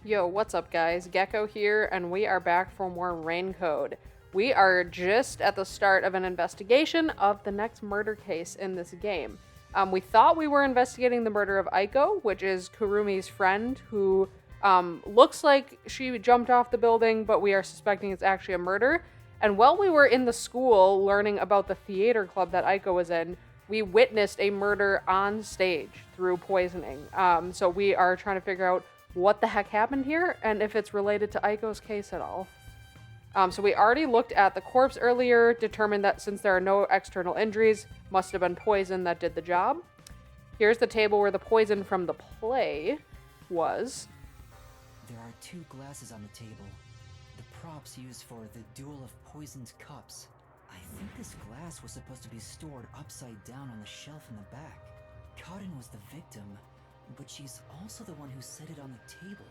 Yo, what's up, guys? Gecko here, and we are back for more Rain Code. We are just at the start of an investigation of the next murder case in this game. We thought we were investigating the murder of Aiko, which is Kurumi's friend, who looks like she jumped off the building, but we are suspecting it's actually a murder. And while we were in the school learning about the theater club that Aiko was in, we witnessed a murder on stage through poisoning. So we are trying to figure out what the heck happened here and if it's related to Aiko's case at all. So we already looked at the corpse earlier, determined that since there are no external injuries, must have been poison that did the job. Here's the table where the poison from the play was. There are 2 glasses on the table. The props used for the duel of poisoned cups. I think this glass was supposed to be stored upside down on the shelf in the back. Cotton was the victim, but she's also the one who set it on the table.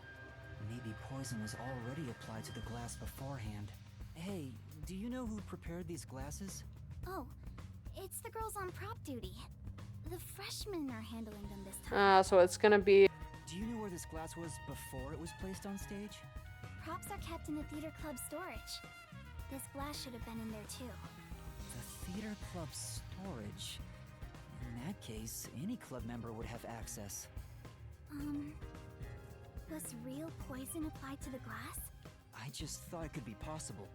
Maybe poison was already applied to the glass beforehand. Hey, do you know who prepared these glasses? Oh, it's the girls on prop duty. The freshmen are handling them this time. So it's gonna be. Do you know where this glass was before it was placed on stage? Props are kept in the theater club storage. This glass should have been in there too. The theater club storage? In that case, any club member would have access. Was real poison applied to the glass? I just thought it could be possible.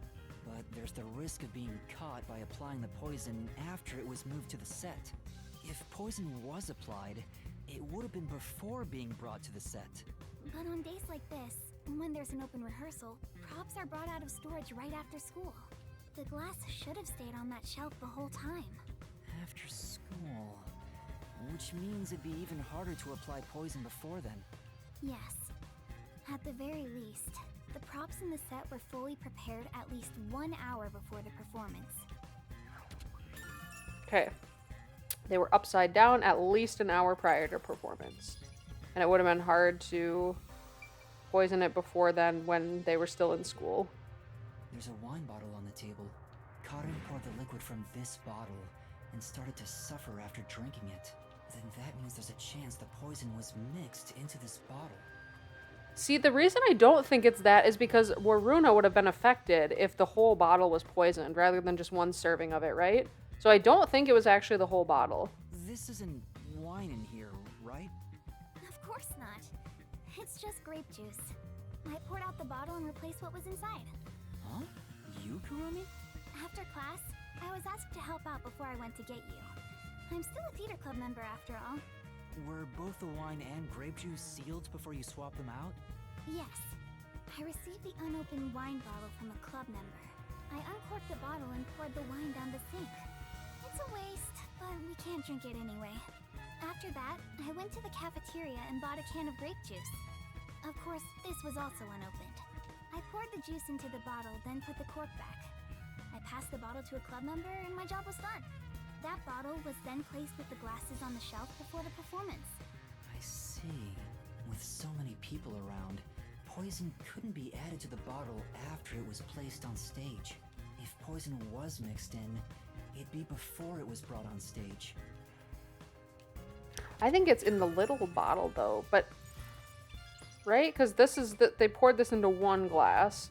But there's the risk of being caught by applying the poison after it was moved to the set. If poison was applied, it would have been before being brought to the set. But on days like this, when there's an open rehearsal, props are brought out of storage right after school. The glass should have stayed on that shelf the whole time. After school... which means it'd be even harder to apply poison before then. Yes. At the very least, the props in the set were fully prepared at least 1 hour before the performance. Okay. They were upside down at least an hour prior to performance. And it would have been hard to poison it before then when they were still in school. There's a wine bottle on the table. Karen poured the liquid from this bottle and started to suffer after drinking it. Then that means there's a chance the poison was mixed into this bottle. See, the reason I don't think it's that is because Waruna would have been affected if the whole bottle was poisoned rather than just one serving of it, right? So I don't think it was actually the whole bottle. This isn't wine in here, right? Of course not. It's just grape juice. I poured out the bottle and replaced what was inside. Huh? You, Kurumi? After class, I was asked to help out before I went to get you. I'm still a theater club member after all. Were both the wine and grape juice sealed before you swapped them out? Yes. I received the unopened wine bottle from a club member. I uncorked the bottle and poured the wine down the sink. It's a waste, but we can't drink it anyway. After that, I went to the cafeteria and bought a can of grape juice. Of course, this was also unopened. I poured the juice into the bottle, then put the cork back. I passed the bottle to a club member and my job was done. That bottle was then placed with the glasses on the shelf before the performance. I see. With so many people around, poison couldn't be added to the bottle after it was placed on stage. If poison was mixed in, it'd be before it was brought on stage. I think it's in the little bottle though, but right? Because they poured this into one glass.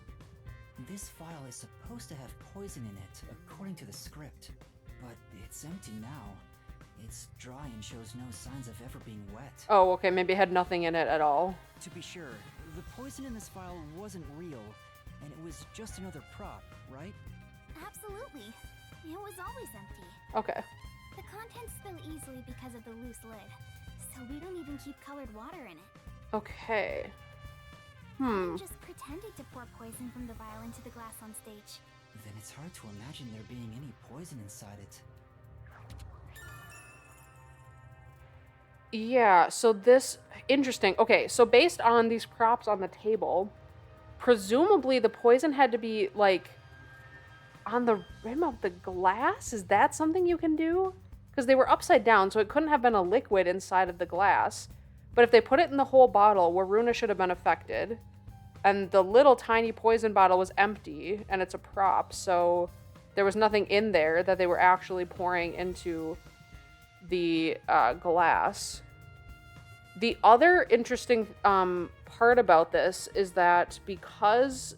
This vial is supposed to have poison in it, according to the script. But it's empty now. It's dry and shows no signs of ever being wet. Oh, okay, maybe it had nothing in it at all. To be sure, the poison in this vial wasn't real, and it was just another prop, right? Absolutely. It was always empty. Okay. The contents spill easily because of the loose lid, so we don't even keep colored water in it. Okay. I just pretended to pour poison from the vial into the glass on stage. Then it's hard to imagine there being any poison inside it. Yeah, so this... Interesting. Okay, so based on these props on the table, presumably the poison had to be, like, on the rim of the glass? Is that something you can do? Because they were upside down, so it couldn't have been a liquid inside of the glass. But if they put it in the whole bottle, Waruna should have been affected. And the little tiny poison bottle was empty, and it's a prop, so there was nothing in there that they were actually pouring into the glass. The other interesting part about this is that because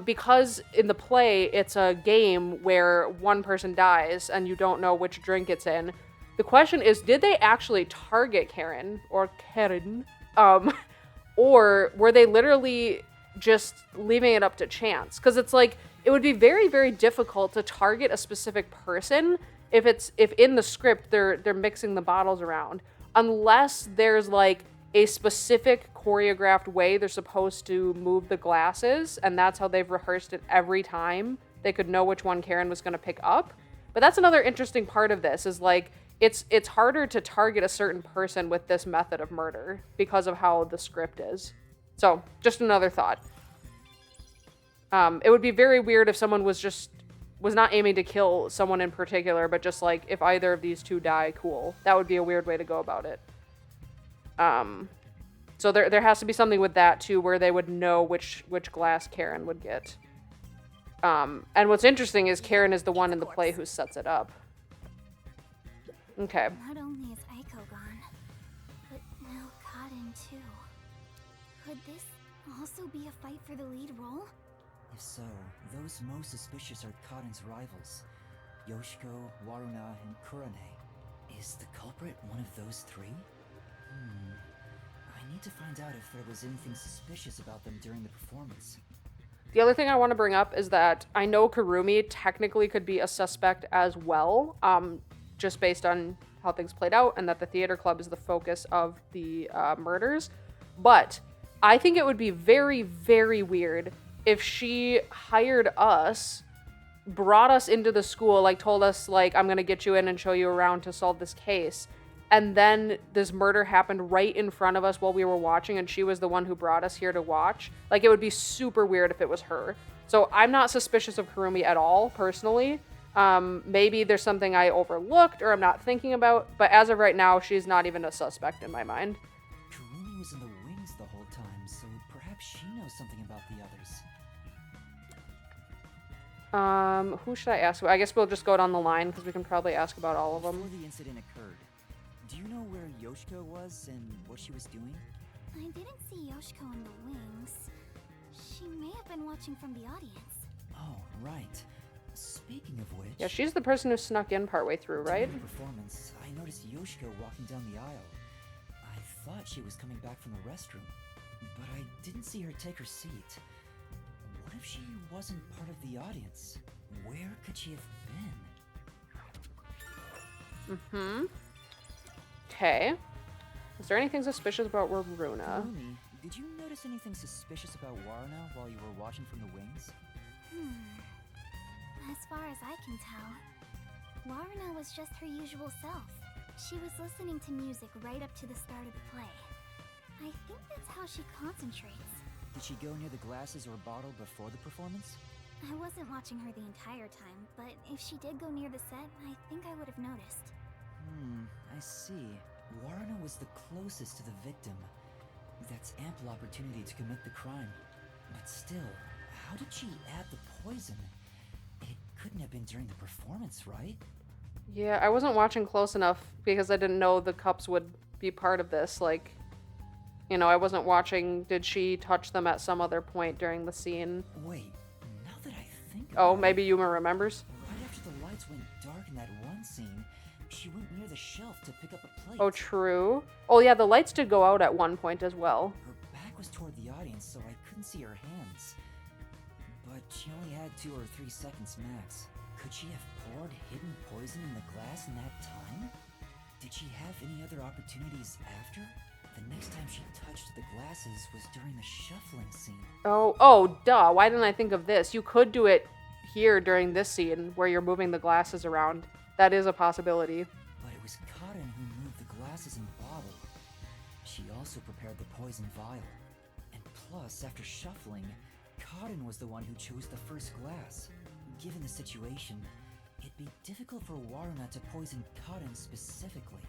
because in the play it's a game where one person dies and you don't know which drink it's in. The question is, did they actually target Karen or Karen? Or were they literally just leaving it up to chance? Because it's like, it would be very, very difficult to target a specific person if in the script they're mixing the bottles around, unless there's like a specific choreographed way they're supposed to move the glasses, and that's how they've rehearsed it every time. They could know which one Karen was going to pick up. But that's another interesting part of this, is like, it's harder to target a certain person with this method of murder because of how the script is. So, just another thought. It would be very weird if someone was not aiming to kill someone in particular, but just like, if either of these two die, cool. That would be a weird way to go about it. So there has to be something with that too, where they would know which glass Karen would get. And what's interesting is Karen is the one in the play who sets it up. Okay. Not only is Aiko gone, but now Kaden too. Could this also be a fight for the lead role? If so, those most suspicious are Kaden's rivals, Yoshiko, Waruna, and Kurane. Is the culprit one of those three? I need to find out if there was anything suspicious about them during the performance. The other thing I want to bring up is that I know Kurumi technically could be a suspect as well, just based on how things played out, and that the theater club is the focus of the murders. But I think it would be very, very weird if she hired us, brought us into the school, like told us, like, I'm going to get you in and show you around to solve this case. And then this murder happened right in front of us while we were watching, and she was the one who brought us here to watch. Like, it would be super weird if it was her. So I'm not suspicious of Kurumi at all, personally. Maybe there's something I overlooked or I'm not thinking about, but as of right now, she's not even a suspect in my mind. Kurumi was in the wings the whole time, so perhaps she knows something about the others. Who should I ask? I guess we'll just go down the line because we can probably ask about all of them. Before the incident occurred, do you know where Yoshiko was and what she was doing? I didn't see Yoshiko in the wings. She may have been watching from the audience. Oh, right. Speaking of which... Yeah, she's the person who snuck in partway through, right? During the performance, I noticed Yoshiko walking down the aisle. I thought she was coming back from the restroom, but I didn't see her take her seat. What if she wasn't part of the audience? Where could she have been? Okay. Is there anything suspicious about Waruna? Kurumi, did you notice anything suspicious about Waruna while you were watching from the wings? As far as I can tell, Waruna was just her usual self. She was listening to music right up to the start of the play. I think that's how she concentrates. Did she go near the glasses or bottle before the performance? I wasn't watching her the entire time, but if she did go near the set, I think I would have noticed. I see. Waruna was the closest to the victim. That's ample opportunity to commit the crime. But still, how did she add the poison? It couldn't have been during the performance, right? Yeah, I wasn't watching close enough because I didn't know the cups would be part of this. Like, you know, I wasn't watching, did she touch them at some other point during the scene? Wait, now that I think about Oh, maybe Yuma remembers? right after the lights went dark in that one scene, she went near the shelf to pick up a plate. Oh, true. Oh, yeah, the lights did go out at one point as well. Her back was toward the audience, so I couldn't see her hands. But she only had 2 or 3 seconds max. Could she have poured hidden poison in the glass in that time? Did she have any other opportunities after? The next time she touched the glasses was during the shuffling scene. Oh, duh. Why didn't I think of this? You could do it here during this scene where you're moving the glasses around. That is a possibility. But it was Kaden who moved the glasses and bottle. She also prepared the poison vial. And plus, after shuffling, Kaden was the one who chose the first glass. Given the situation, it'd be difficult for Waruna to poison Kaden specifically.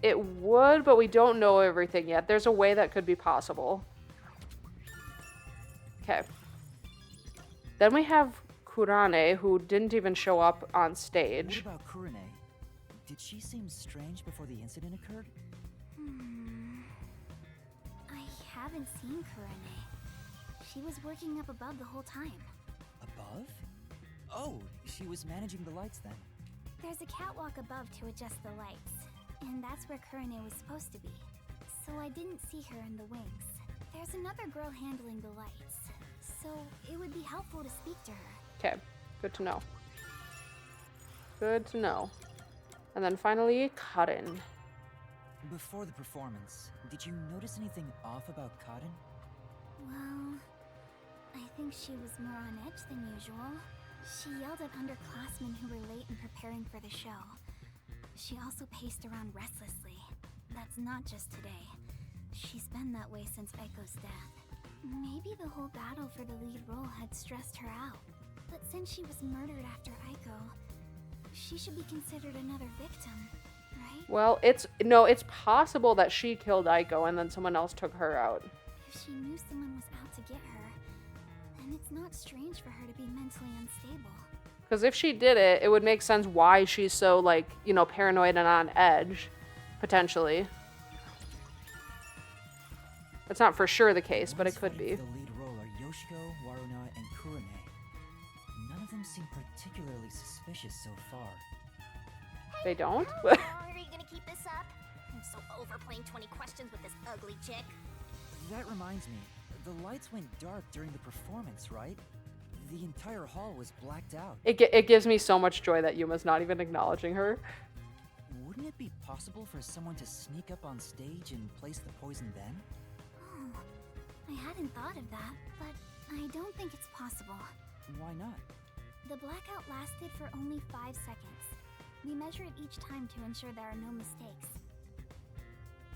It would, but we don't know everything yet. There's a way that could be possible. Okay. Then we have Kurane, who didn't even show up on stage. What about Kurane? Did she seem strange before the incident occurred? haven't seen Kurane. She was working up above the whole time. Above? Oh, she was managing the lights then. There's a catwalk above to adjust the lights, and that's where Kurane was supposed to be. So I didn't see her in the wings. There's another girl handling the lights, so it would be helpful to speak to her. Okay, good to know. Good to know. And then finally, Karin. Before the performance, did you notice anything off about Karin? Well, I think she was more on edge than usual. She yelled at underclassmen who were late in preparing for the show. She also paced around restlessly. That's not just today. She's been that way since Eiko's death. Maybe the whole battle for the lead role had stressed her out. But since she was murdered after Eiko, she should be considered another victim, right? Well, it's possible that she killed Aiko and then someone else took her out. If she knew someone was out to get her, then it's not strange for her to be mentally unstable. Because if she did it, it would make sense why she's so, like, paranoid and on edge, potentially. That's not for sure the case, but it could be. The lead role are Yoshiko, Waruna, and Kurane. None of them seem particularly suspicious so far. They don't? How long are you gonna keep this up? I'm so over playing 20 questions with this ugly chick. That reminds me, the lights went dark during the performance, right? The entire hall was blacked out. It gives me so much joy that Yuma's not even acknowledging her. Wouldn't it be possible for someone to sneak up on stage and place the poison then? Oh, I hadn't thought of that, but I don't think it's possible. Why not? The blackout lasted for only 5 seconds. We measure it each time to ensure there are no mistakes.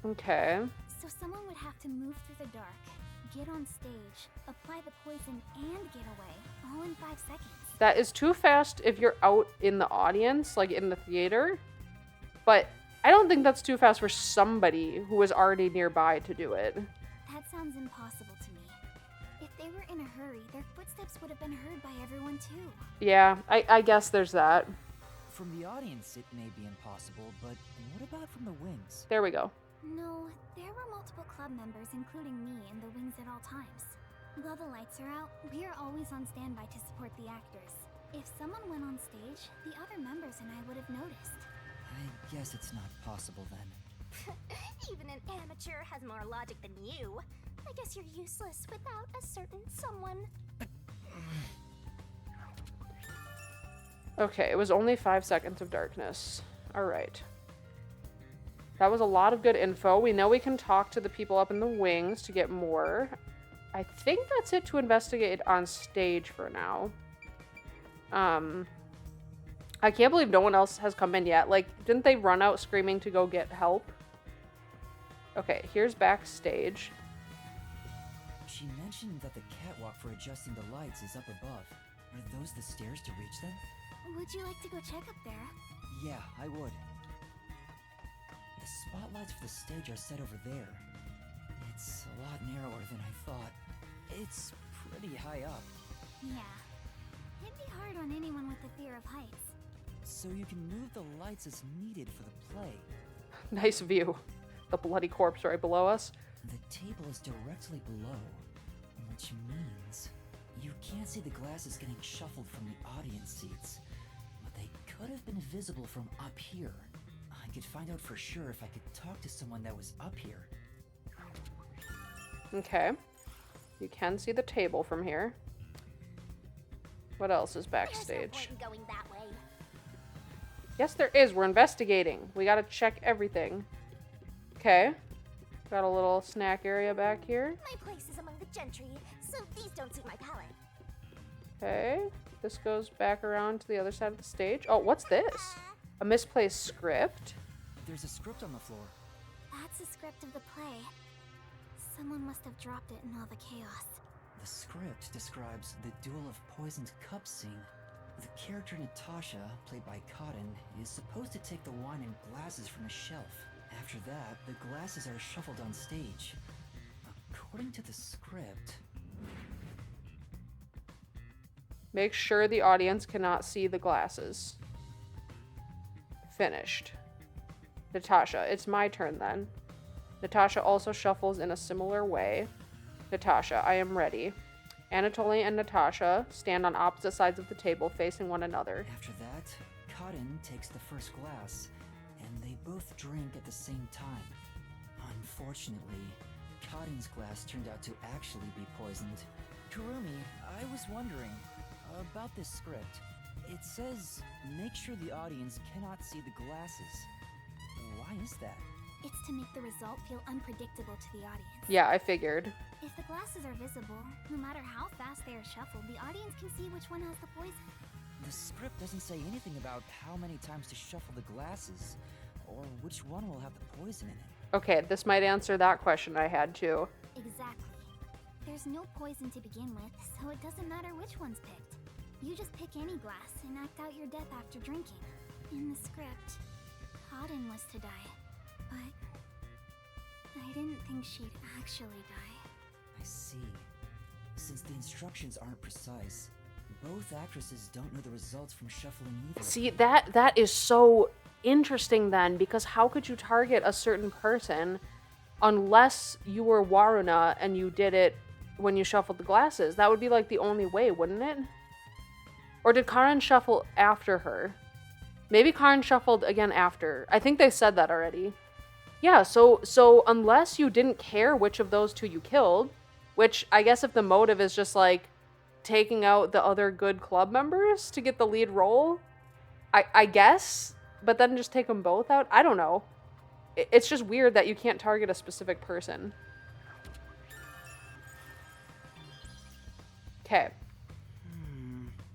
Okay. So someone would have to move through the dark, get on stage, apply the poison, and get away, all in 5 seconds. That is too fast if you're out in the audience, like in the theater. But I don't think that's too fast for somebody who was already nearby to do it. That sounds impossible to me. If they were in a hurry, their footsteps would have been heard by everyone too. Yeah, I guess there's that. From the audience, it may be impossible, but what about from the wings? There we go. No, there were multiple club members, including me, in the wings at all times. While the lights are out, we are always on standby to support the actors. If someone went on stage, the other members and I would have noticed. I guess it's not possible then. Even an amateur has more logic than you. I guess you're useless without a certain someone. Okay, it was only 5 seconds of darkness. All right. That was a lot of good info. We know we can talk to the people up in the wings to get more. I think that's it to investigate on stage for now. I can't believe no one else has come in yet. Like, didn't they run out screaming to go get help? Okay, here's backstage. She mentioned that the catwalk for adjusting the lights is up above. Are those the stairs to reach them? Would you like to go check up there? Yeah, I would. The spotlights for the stage are set over there. It's a lot narrower than I thought. It's pretty high up. Yeah. It'd be hard on anyone with the fear of heights. So you can move the lights as needed for the play. Nice view. The bloody corpse right below us. The table is directly below, which means you can't see the glasses getting shuffled from the audience seats, but they could have been visible from up here. I could find out for sure if I could talk to someone that was up here. Okay. You can see the table from here. What else is There's no backstage? point in going that way. Yes, there is. We're investigating. We gotta check everything. Okay. Got a little snack area back here. My place is among the gentry, so these don't suit my palate. Okay. This goes back around to the other side of the stage. Oh, what's this? A misplaced script? There's a script on the floor. That's the script of the play. Someone must have dropped it in all the chaos. The script describes the Duel of Poisoned Cups scene. The character Natasha, played by Cotton, is supposed to take the wine and glasses from a shelf. After that, the glasses are shuffled on stage. According to the script... Make sure the audience cannot see the glasses. Finished. Natasha, it's my turn then. Natasha also shuffles in a similar way. Natasha, I am ready. Anatoly and Natasha stand on opposite sides of the table facing one another. After that, Cotton takes the first glass, and they both drink at the same time. Unfortunately, Cotton's glass turned out to actually be poisoned. Kurumi, I was wondering about this script. It says, make sure the audience cannot see the glasses. Why is that? It's to make the result feel unpredictable to the audience. Yeah, I figured. If the glasses are visible, no matter how fast they are shuffled, the audience can see which one has the poison. The script doesn't say anything about how many times to shuffle the glasses, or which one will have the poison in it. Okay, this might answer that question I had too. Exactly. There's no poison to begin with, so it doesn't matter which one's picked. You just pick any glass and act out your death after drinking. In the script, Cotton was to die, but I didn't think she'd actually die. I see. Since the instructions aren't precise, both actresses don't know the results from shuffling either. See, that is so interesting then, because how could you target a certain person unless you were Waruna and you did it when you shuffled the glasses? That would be like the only way, wouldn't it? Or did Karen shuffle after her? Maybe Karen shuffled again after. I think they said that already. Yeah, so unless you didn't care which of those two you killed, which I guess if the motive is just like taking out the other good club members to get the lead role, I guess, but then just take them both out? I don't know. It's just weird that you can't target a specific person. Okay.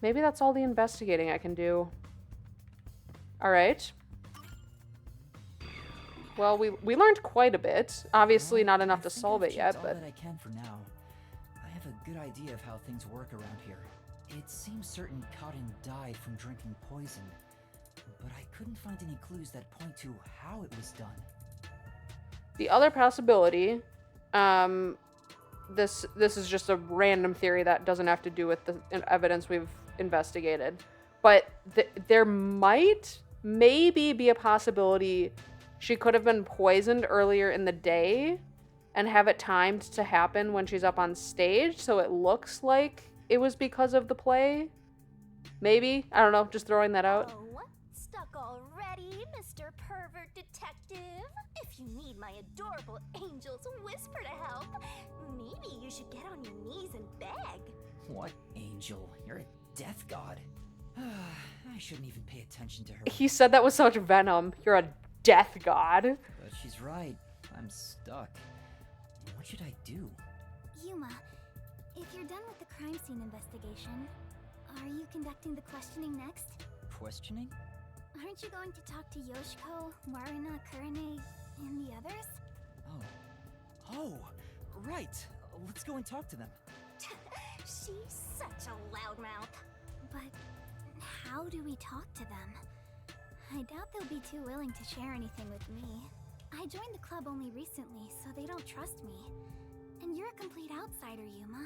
Maybe that's all the investigating I can do. Alright. Well, we learned quite a bit. Obviously not enough to solve it yet, but... all that I can for now. I have a good idea of how things work around here. It seems certain Cotton died from drinking poison, but I couldn't find any clues that point to how it was done. The other possibility, this is just a random theory that doesn't have to do with the evidence we've investigated, but there might maybe be a possibility she could have been poisoned earlier in the day and have it timed to happen when she's up on stage, so it looks like it was because of the play. Maybe. I don't know, just throwing that out. Oh, stuck already, Mr. Pervert Detective? If you need my adorable angel's whisper to help, maybe you should get on your knees and beg. What angel? You're a death god. I shouldn't even pay attention to her. He said that with such venom. You're a death god. But she's right. I'm stuck. What should I do? Yuma, if you're done with the crime scene investigation, are you conducting the questioning next? Questioning? Aren't you going to talk to Yoshiko, Waruna, Kurane, and the others? Oh, right. Let's go and talk to them. She's such a loudmouth. But how do we talk to them? I doubt they'll be too willing to share anything with me. I joined the club only recently, so they don't trust me. And you're a complete outsider, Yuma.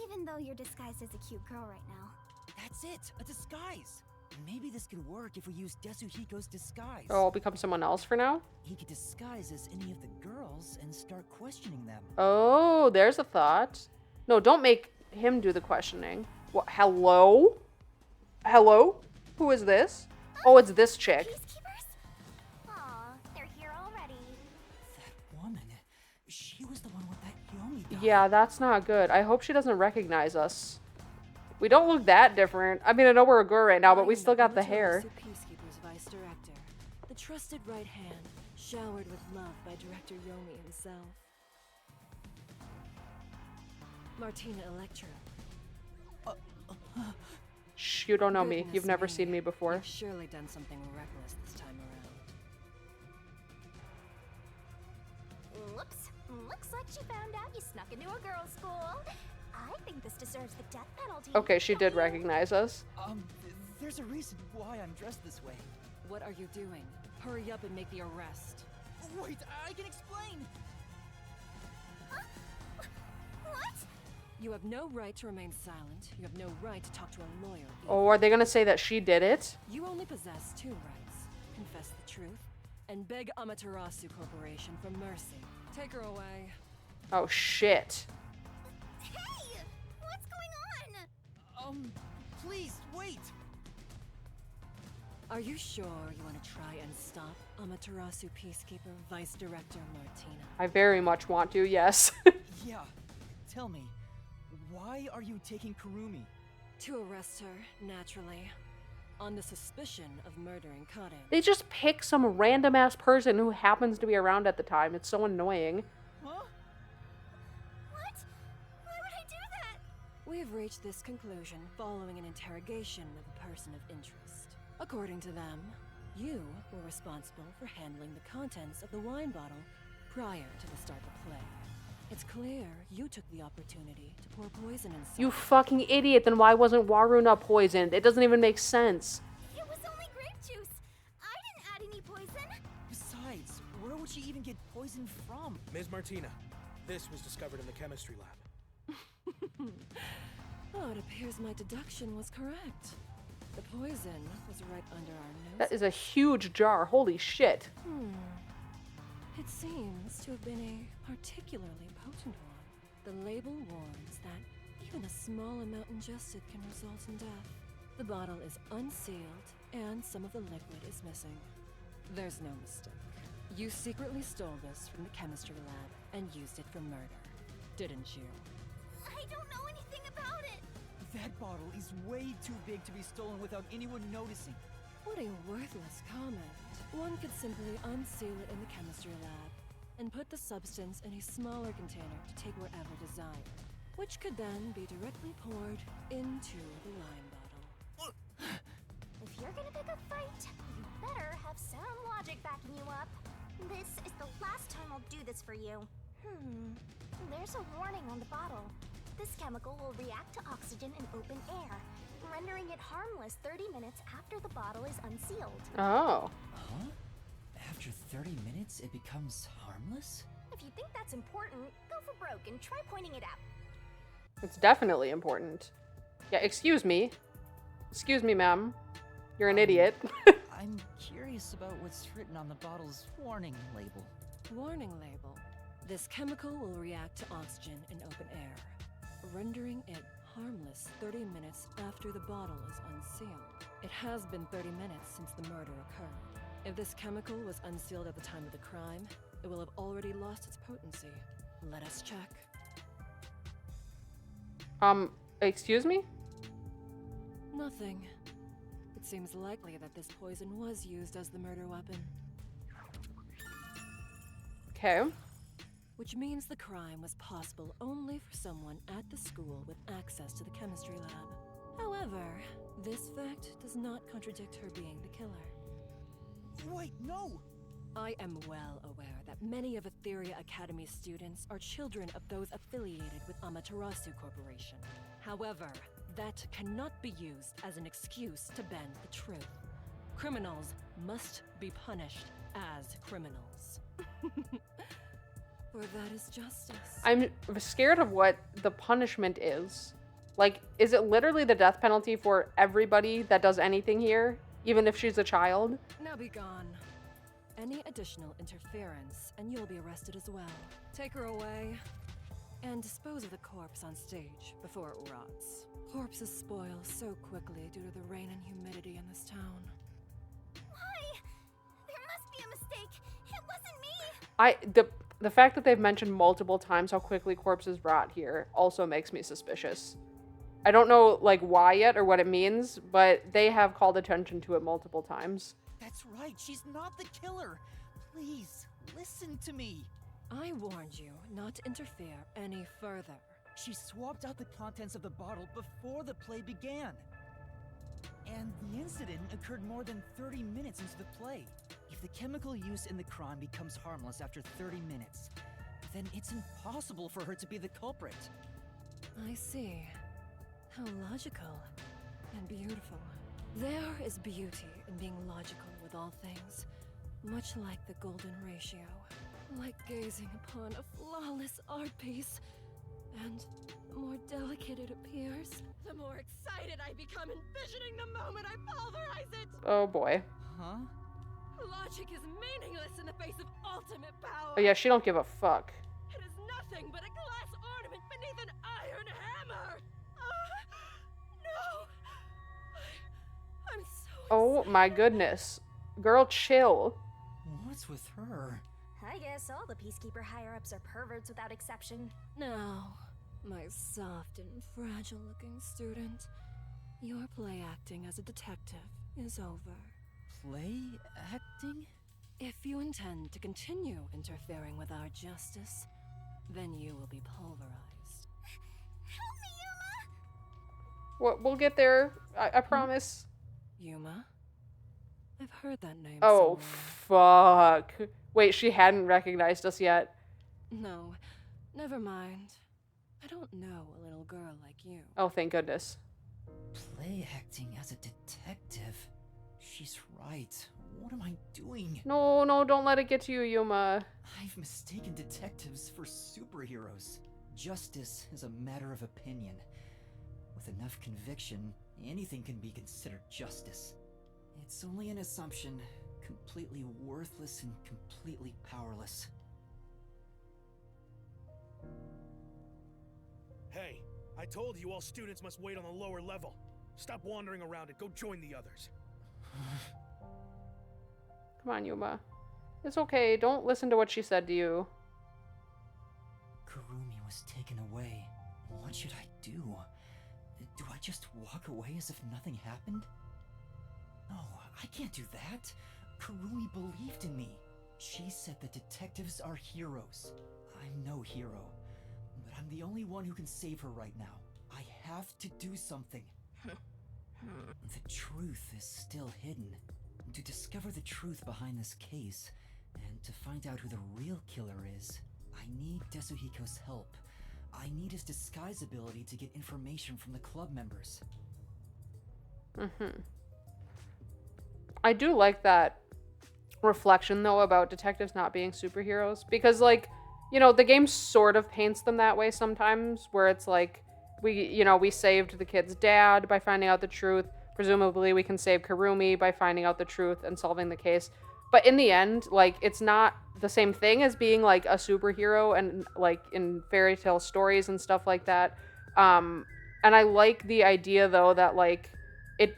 Even though you're disguised as a cute girl right now. That's it! A disguise! Maybe this could work if we use Desuhiko's disguise. Oh, I'll become someone else for now? He could disguise as any of the girls and start questioning them. Oh, there's a thought. No, don't make him do the questioning. What? Hello? Hello? Who is this? Oh, it's this chick. Peacekeepers? Aw, they're here already. That woman, she was the one with that Yomi guy. Yeah, that's not good. I hope she doesn't recognize us. We don't look that different. I mean, I know we're a girl right now, but we still got the hair. Peacekeepers Vice Director, the trusted right hand, showered with love by Director Yomi himself. Martina Electra. Shh, you don't know me. Goodness You've never seen me before. You've surely done something reckless this time around. Whoops. Looks like she found out you snuck into a girls' school. I think this deserves the death penalty. Okay, she did recognize us. There's a reason why I'm dressed this way. What are you doing? Hurry up and make the arrest. Wait, I can explain! What? You have no right to remain silent. You have no right to talk to a lawyer. Oh, are they gonna say that she did it? You only possess two rights. Confess the truth and beg Amaterasu Corporation for mercy. Take her away. Oh shit. Hey! What's going on? Please, wait! Are you sure you want to try and stop Amaterasu Peacekeeper Vice Director Martina? I very much want to, yes. Yeah, tell me, why are you taking Kurumi? To arrest her, naturally. On the suspicion of murdering Kaden. They just pick some random ass person who happens to be around at the time. It's so annoying. Huh? What? Why would I do that? We have reached this conclusion following an interrogation of a person of interest. According to them, you were responsible for handling the contents of the wine bottle prior to the start of play. It's clear you took the opportunity to pour poison inside. You fucking idiot, then why wasn't Waruna poisoned? It doesn't even make sense. It was only grape juice. I didn't add any poison. Besides, where would she even get poison from? Ms. Martina, this was discovered in the chemistry lab. Oh, it appears my deduction was correct. The poison was right under our nose. That is a huge jar. Holy shit. It seems to have been a particularly potent one. The label warns that even a small amount ingested can result in death. The bottle is unsealed, and some of the liquid is missing. There's no mistake. You secretly stole this from the chemistry lab and used it for murder, didn't you? I don't know anything about it. That bottle is way too big to be stolen without anyone noticing. What a worthless comment. One could simply unseal it in the chemistry lab and put the substance in a smaller container to take wherever desired, which could then be directly poured into the wine bottle. If you're gonna pick a fight, you better have sound logic backing you up. This is the last time I'll do this for you. There's a warning on the bottle. This chemical will react to oxygen in open air, rendering it harmless 30 minutes after the bottle is unsealed. Oh. Huh? After 30 minutes, it becomes harmless? If you think that's important, go for broke and try pointing it out. It's definitely important. Yeah, excuse me. Excuse me, ma'am. You're an idiot. I'm curious about what's written on the bottle's warning label. Warning label. This chemical will react to oxygen in open air, rendering it harmless 30 minutes after the bottle is unsealed. It has been 30 minutes since the murder occurred. If this chemical was unsealed at the time of the crime, it will have already lost its potency. Let us check. Excuse me? Nothing. It seems likely that this poison was used as the murder weapon. Okay. Which means the crime was possible only for someone at the school with access to the chemistry lab. However, this fact does not contradict her being the killer. Wait, no! I am well aware that many of Etheria Academy's students are children of those affiliated with Amaterasu Corporation. However, that cannot be used as an excuse to bend the truth. Criminals must be punished as criminals. For that is justice. I'm scared of what the punishment is. Like, is it literally the death penalty for everybody that does anything here? Even if she's a child? Now be gone. Any additional interference, and you'll be arrested as well. Take her away, and dispose of the corpse on stage before it rots. Corpses spoil so quickly due to the rain and humidity in this town. Why? There must be a mistake. It wasn't me. The fact that they've mentioned multiple times how quickly corpses rot here also makes me suspicious. I don't know, like, why yet or what it means, but they have called attention to it multiple times. That's right, she's not the killer! Please, listen to me! I warned you not to interfere any further. She swapped out the contents of the bottle before the play began. And the incident occurred more than 30 minutes into the play. If the chemical used in the crime becomes harmless after 30 minutes, then it's impossible for her to be the culprit. I see. How logical and beautiful. There is beauty in being logical with all things, much like the golden ratio. Like gazing upon a flawless art piece. And the more delicate it appears, the more excited I become envisioning the moment I pulverize it! Oh boy. Huh? Logic is meaningless in the face of ultimate power. Oh yeah, she don't give a fuck. It is nothing but a glass ornament beneath an iron hammer. No. I'm so Oh my goodness. Girl, chill. What's with her? I guess all the Peacekeeper higher-ups are perverts without exception. Now, my soft and fragile-looking student, your play acting as a detective is over. Play acting? If you intend to continue interfering with our justice, then you will be pulverized. Help me, Yuma! We'll get there. I promise. Yuma? I've heard that name Oh, somewhere. fuck. Wait, she hadn't recognized us yet. No, never mind. I don't know a little girl like you. Oh, thank goodness. Play acting as a detective? She's right. What am I doing? No, don't let it get to you, Yuma. I've mistaken detectives for superheroes. Justice is a matter of opinion. With enough conviction, anything can be considered justice. It's only an assumption, completely worthless and completely powerless. Hey, I told you all students must wait on the lower level. Stop wandering around and go join the others. Come on, Yuma. It's okay. Don't listen to what she said to you. Kurumi was taken away. What should I do? Do I just walk away as if nothing happened? No, I can't do that. Kurumi believed in me. She said that detectives are heroes. I'm no hero, but I'm the only one who can save her right now. I have to do something. The truth is still hidden. To discover the truth behind this case, and to find out who the real killer is, I need Desuhiko's help. I need his disguise ability to get information from the club members. I do like that reflection, though, about detectives not being superheroes. Because, like, you know, the game sort of paints them that way sometimes, where it's like, we saved the kid's dad by finding out the truth. Presumably, we can save Kurumi by finding out the truth and solving the case. But in the end, like, it's not the same thing as being, like, a superhero and, like, in fairy tale stories and stuff like that. And I like the idea, though, that, like,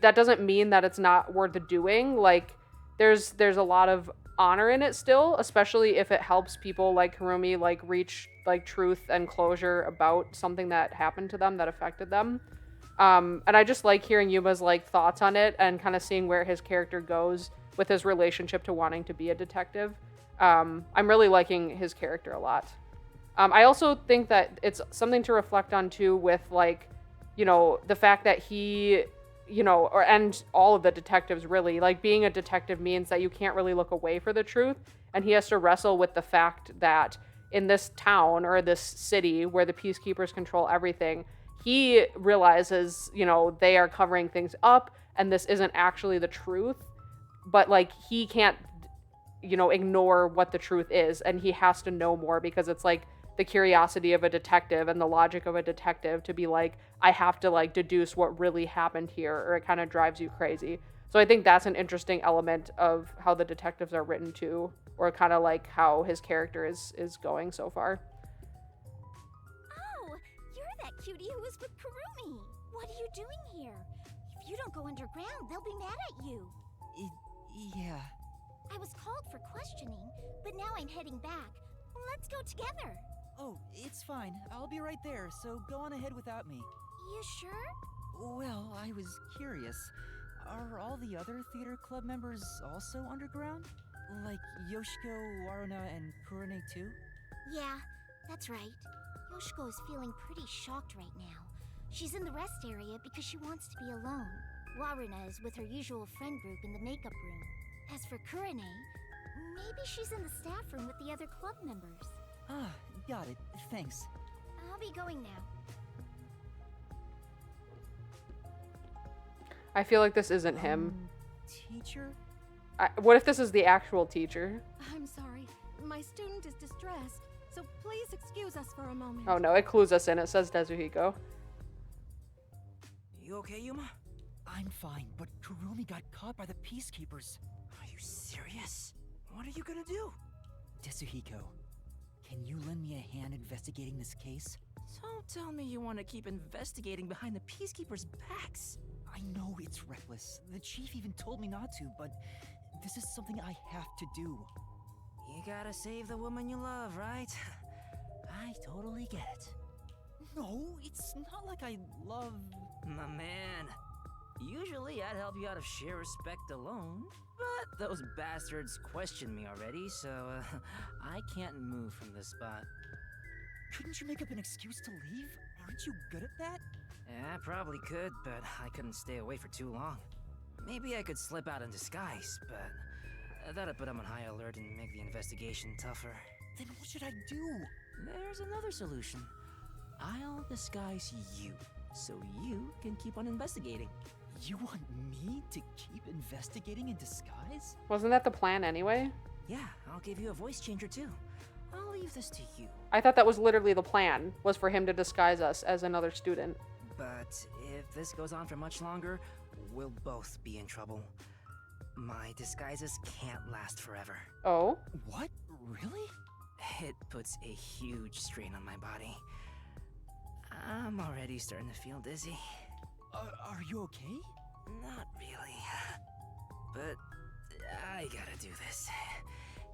that doesn't mean that it's not worth doing. Like, there's a lot of honor in it still, especially if it helps people like Kurumi, like, reach, like, truth and closure about something that happened to them that affected them. And I just like hearing Yuma's, like, thoughts on it and kind of seeing where his character goes with his relationship to wanting to be a detective. I'm really liking his character a lot. I also think that it's something to reflect on, too, with, like, you know, the fact that he, you know, and all of the detectives, really, like, being a detective means that you can't really look away for the truth, and he has to wrestle with the fact that in this town or this city where the Peacekeepers control everything, he realizes, you know, they are covering things up, and this isn't actually the truth, but, like, he can't, you know, ignore what the truth is, and he has to know more because it's, like, the curiosity of a detective and the logic of a detective to be like, I have to, like, deduce what really happened here, or it kind of drives you crazy. So I think that's an interesting element of how the detectives are written too, or kind of like how his character is going so far. Oh, you're that cutie who was with Kurumi. What are you doing here? If you don't go underground, they'll be mad at you. Yeah. I was called for questioning, but now I'm heading back. Let's go together. Oh, it's fine. I'll be right there, so go on ahead without me. You sure? Well, I was curious. Are all the other theater club members also underground? Like Yoshiko, Waruna, and Kurane too? Yeah, that's right. Yoshiko is feeling pretty shocked right now. She's in the rest area because she wants to be alone. Waruna is with her usual friend group in the makeup room. As for Kurane, maybe she's in the staff room with the other club members. Ah, got it. Thanks. I'll be going now. I feel like this isn't him. Teacher? What if this is the actual teacher? I'm sorry. My student is distressed, so please excuse us for a moment. Oh no, it clues us in. It says Desuhiko. You okay, Yuma? I'm fine, but Kurumi got caught by the Peacekeepers. you serious? What are you gonna do? Desuhiko, can you lend me a hand investigating this case? Don't tell me you want to keep investigating behind the Peacekeepers' backs. I know it's reckless. The chief even told me not to, but this is something I have to do. You gotta save the woman you love, right? I totally get it. No, it's not like I love... My man. Usually I'd help you out of sheer respect alone, but those bastards questioned me already, so I can't move from this spot. Couldn't you make up an excuse to leave? Aren't you good at that? Yeah, I probably could, but I couldn't stay away for too long. Maybe I could slip out in disguise, but that'd put them on high alert and make the investigation tougher. Then what should I do? There's another solution. I'll disguise you, so you can keep on investigating. You want me to keep investigating in disguise? Wasn't that the plan anyway? Yeah, I'll give you a voice changer too. I'll leave this to you. I thought that was literally the plan, was for him to disguise us as another student. But if this goes on for much longer, we'll both be in trouble. My disguises can't last forever. Oh? What? Really? It puts a huge strain on my body. I'm already starting to feel dizzy. Are you okay? Not really. But I gotta do this.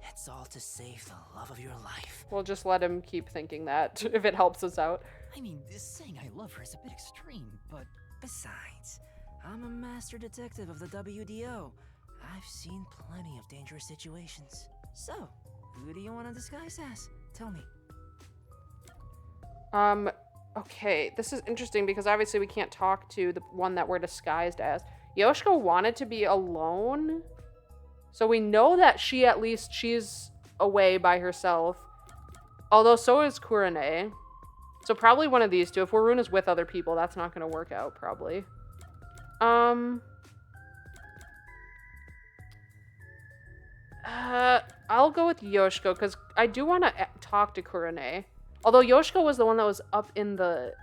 It's all to save the love of your life. We'll just let him keep thinking that, if it helps us out. I mean, saying I love her is a bit extreme, but... Besides, I'm a master detective of the WDO. I've seen plenty of dangerous situations. So, who do you want to disguise as? Tell me. Okay, this is interesting because obviously we can't talk to the one that we're disguised as. Yoshiko wanted to be alone, so we know that she's away by herself. Although so is Kurane. So probably one of these two. If Warun is with other people, that's not going to work out, probably. I'll go with Yoshiko, because I do want to talk to Kurane. Although Yoshiko was the one that was up in the,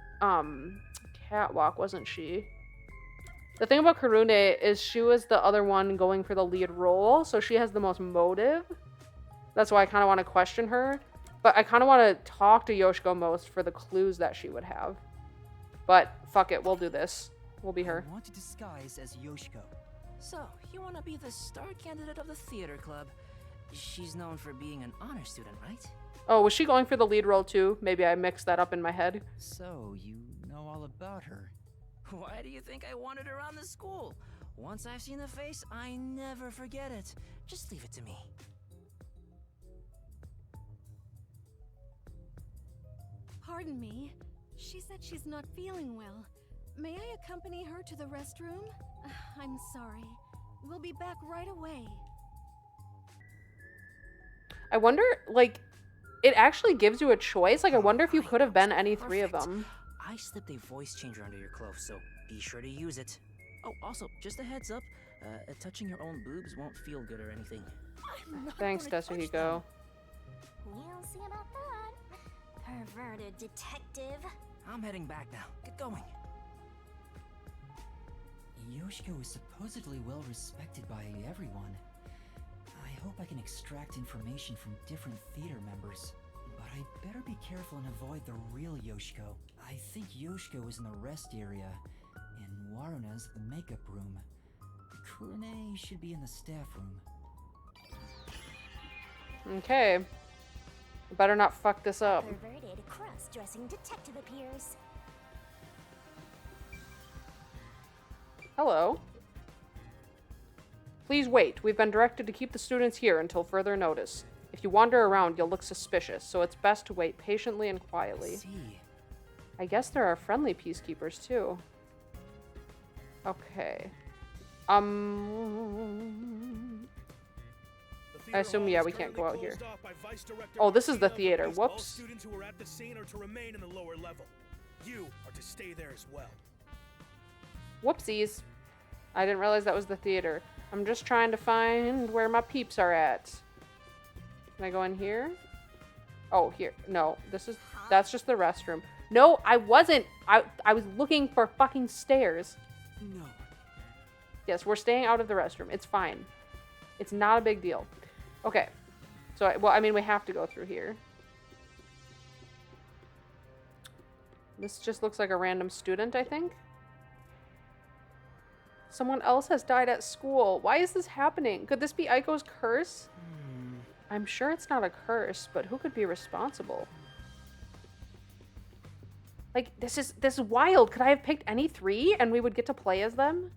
catwalk, wasn't she? The thing about Kurune is she was the other one going for the lead role, so she has the most motive. That's why I kind of want to question her. But I kind of want to talk to Yoshiko most for the clues that she would have. But fuck it, we'll do this. We'll be her. I want to disguise as Yoshiko. So, you want to be the star candidate of the theater club. She's known for being an honor student, right? Oh, was she going for the lead role too? Maybe I mixed that up in my head. So, you know all about her. Why do you think I wanted her on the school? Once I've seen the face, I never forget it. Just leave it to me. Pardon me. She said she's not feeling well. May I accompany her to the restroom? I'm sorry. We'll be back right away. I wonder, like, it actually gives you a choice. Like, I wonder if you could have been any three of them. I slipped a voice changer under your clothes, so be sure to use it. Oh, also, just a heads up, touching your own boobs won't feel good or anything. Thanks, Desuhiko. We'll see about that. Perverted detective. I'm heading back now. Get going. Yoshiko is supposedly well respected by everyone. I hope I can extract information from different theater members. But I better be careful and avoid the real Yoshiko. I think Yoshiko is in the rest area, and Waruna's the makeup room. Kurane should be in the staff room. Okay. Better not fuck this up. Perverted cross-dressing detective appears. Hello. Please wait. We've been directed to keep the students here until further notice. If you wander around, you'll look suspicious, so it's best to wait patiently and quietly. I guess there are friendly peacekeepers, too. Okay. I assume, yeah, we can't go out here. Oh, this is the theater. Whoops. All students who are at the scene are to remain in the lower level. You are to stay there as well. Whoopsies. I didn't realize that was the theater. I'm just trying to find where my peeps are at. Can I go in here? Oh, here. No, that's just the restroom. No, I wasn't. I was looking for fucking stairs. No. Yes, we're staying out of the restroom. It's fine. It's not a big deal. Okay. So, well, I mean, we have to go through here. This just looks like a random student, I think. Someone else has died at school. Why is this happening? Could this be Aiko's curse? I'm sure it's not a curse, but who could be responsible? Like, this is wild. Could I have picked any 3 and we would get to play as them?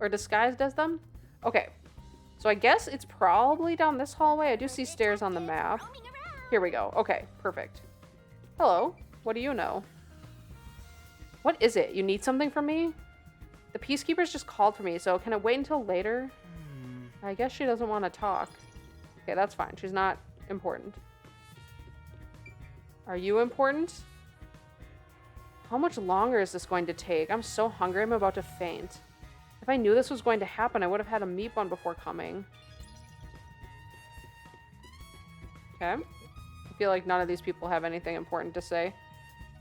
Or disguised as them? Okay. So I guess it's probably down this hallway. I do see stairs on the map. Here we go. Okay, perfect. Hello. What do you know? What is it? You need something from me? The Peacekeepers just called for me, so can it wait until later? I guess she doesn't want to talk. Okay, that's fine. She's not important. Are you important? How much longer is this going to take? I'm so hungry, I'm about to faint. If I knew this was going to happen, I would have had a meat bun before coming. Okay. I feel like none of these people have anything important to say.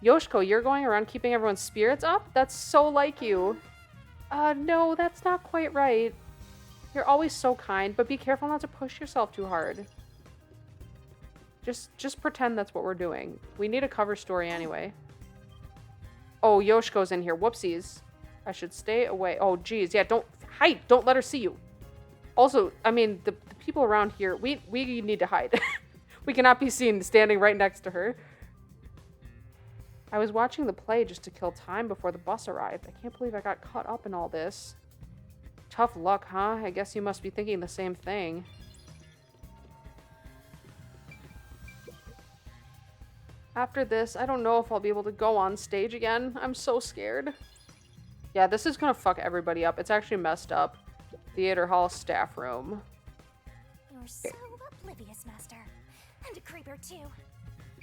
Yoshiko, you're going around keeping everyone's spirits up? That's so like you. No, that's not quite right. You're always so kind, but be careful not to push yourself too hard. Just pretend that's what we're doing. We need a cover story anyway. Oh, Yoshiko's in here. Whoopsies. I should stay away. Oh, geez. Yeah, don't hide. Don't let her see you. Also, I mean, the people around here, we need to hide. We cannot be seen standing right next to her. I was watching the play just to kill time before the bus arrived. I can't believe I got caught up in all this. Tough luck, huh? I guess you must be thinking the same thing. After this, I don't know if I'll be able to go on stage again. I'm so scared. Yeah, this is gonna fuck everybody up. It's actually messed up. Theater hall staff room. You're so oblivious, Master. And a creeper, too.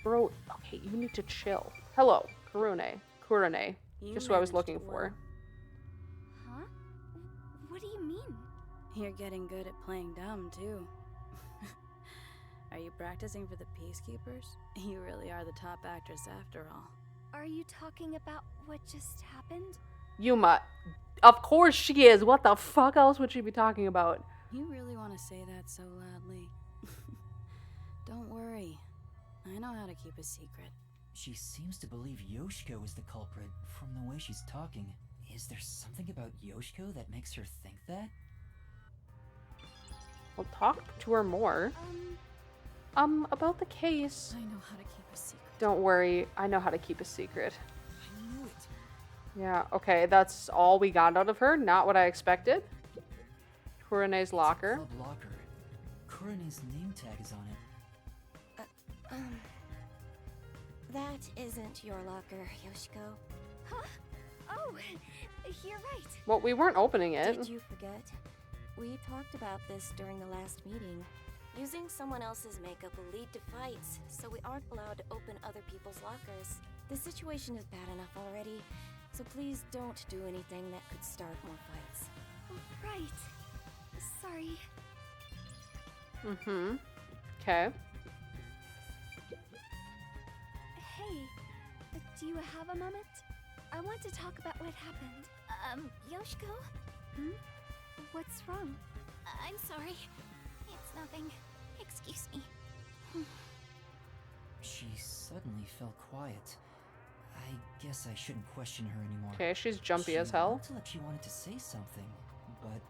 Bro, okay, you need to chill. Hello, Kurone. Just what I was looking for. Huh? What do you mean? You're getting good at playing dumb, too. Are you practicing for the Peacekeepers? You really are the top actress after all. Are you talking about what just happened? Yuma. Of course she is. What the fuck else would she be talking about? You really want to say that so loudly? Don't worry. I know how to keep a secret. She seems to believe Yoshiko is the culprit from the way she's talking. Is there something about Yoshiko that makes her think that? Well, talk to her more. About the case. I know how to keep a secret. Don't worry, I know how to keep a secret. I knew it. Yeah, okay, that's all we got out of her. Not what I expected. Kurone's locker. Club locker. Kurone's name tag is on it. That isn't your locker, Yoshiko. Huh? Oh, you're right. Well, we weren't opening it. Did you forget? We talked about this during the last meeting. Using someone else's makeup will lead to fights, so we aren't allowed to open other people's lockers. The situation is bad enough already, so please don't do anything that could start more fights. Oh, right. Sorry. Mm-hmm. Okay. Hey, do you have a moment? I want to talk about what happened. Yoshiko? What's wrong? I'm sorry. It's nothing. Excuse me. She suddenly fell quiet. I guess I shouldn't question her anymore. Okay, she's jumpy She as hell. looked like she wanted to say something, but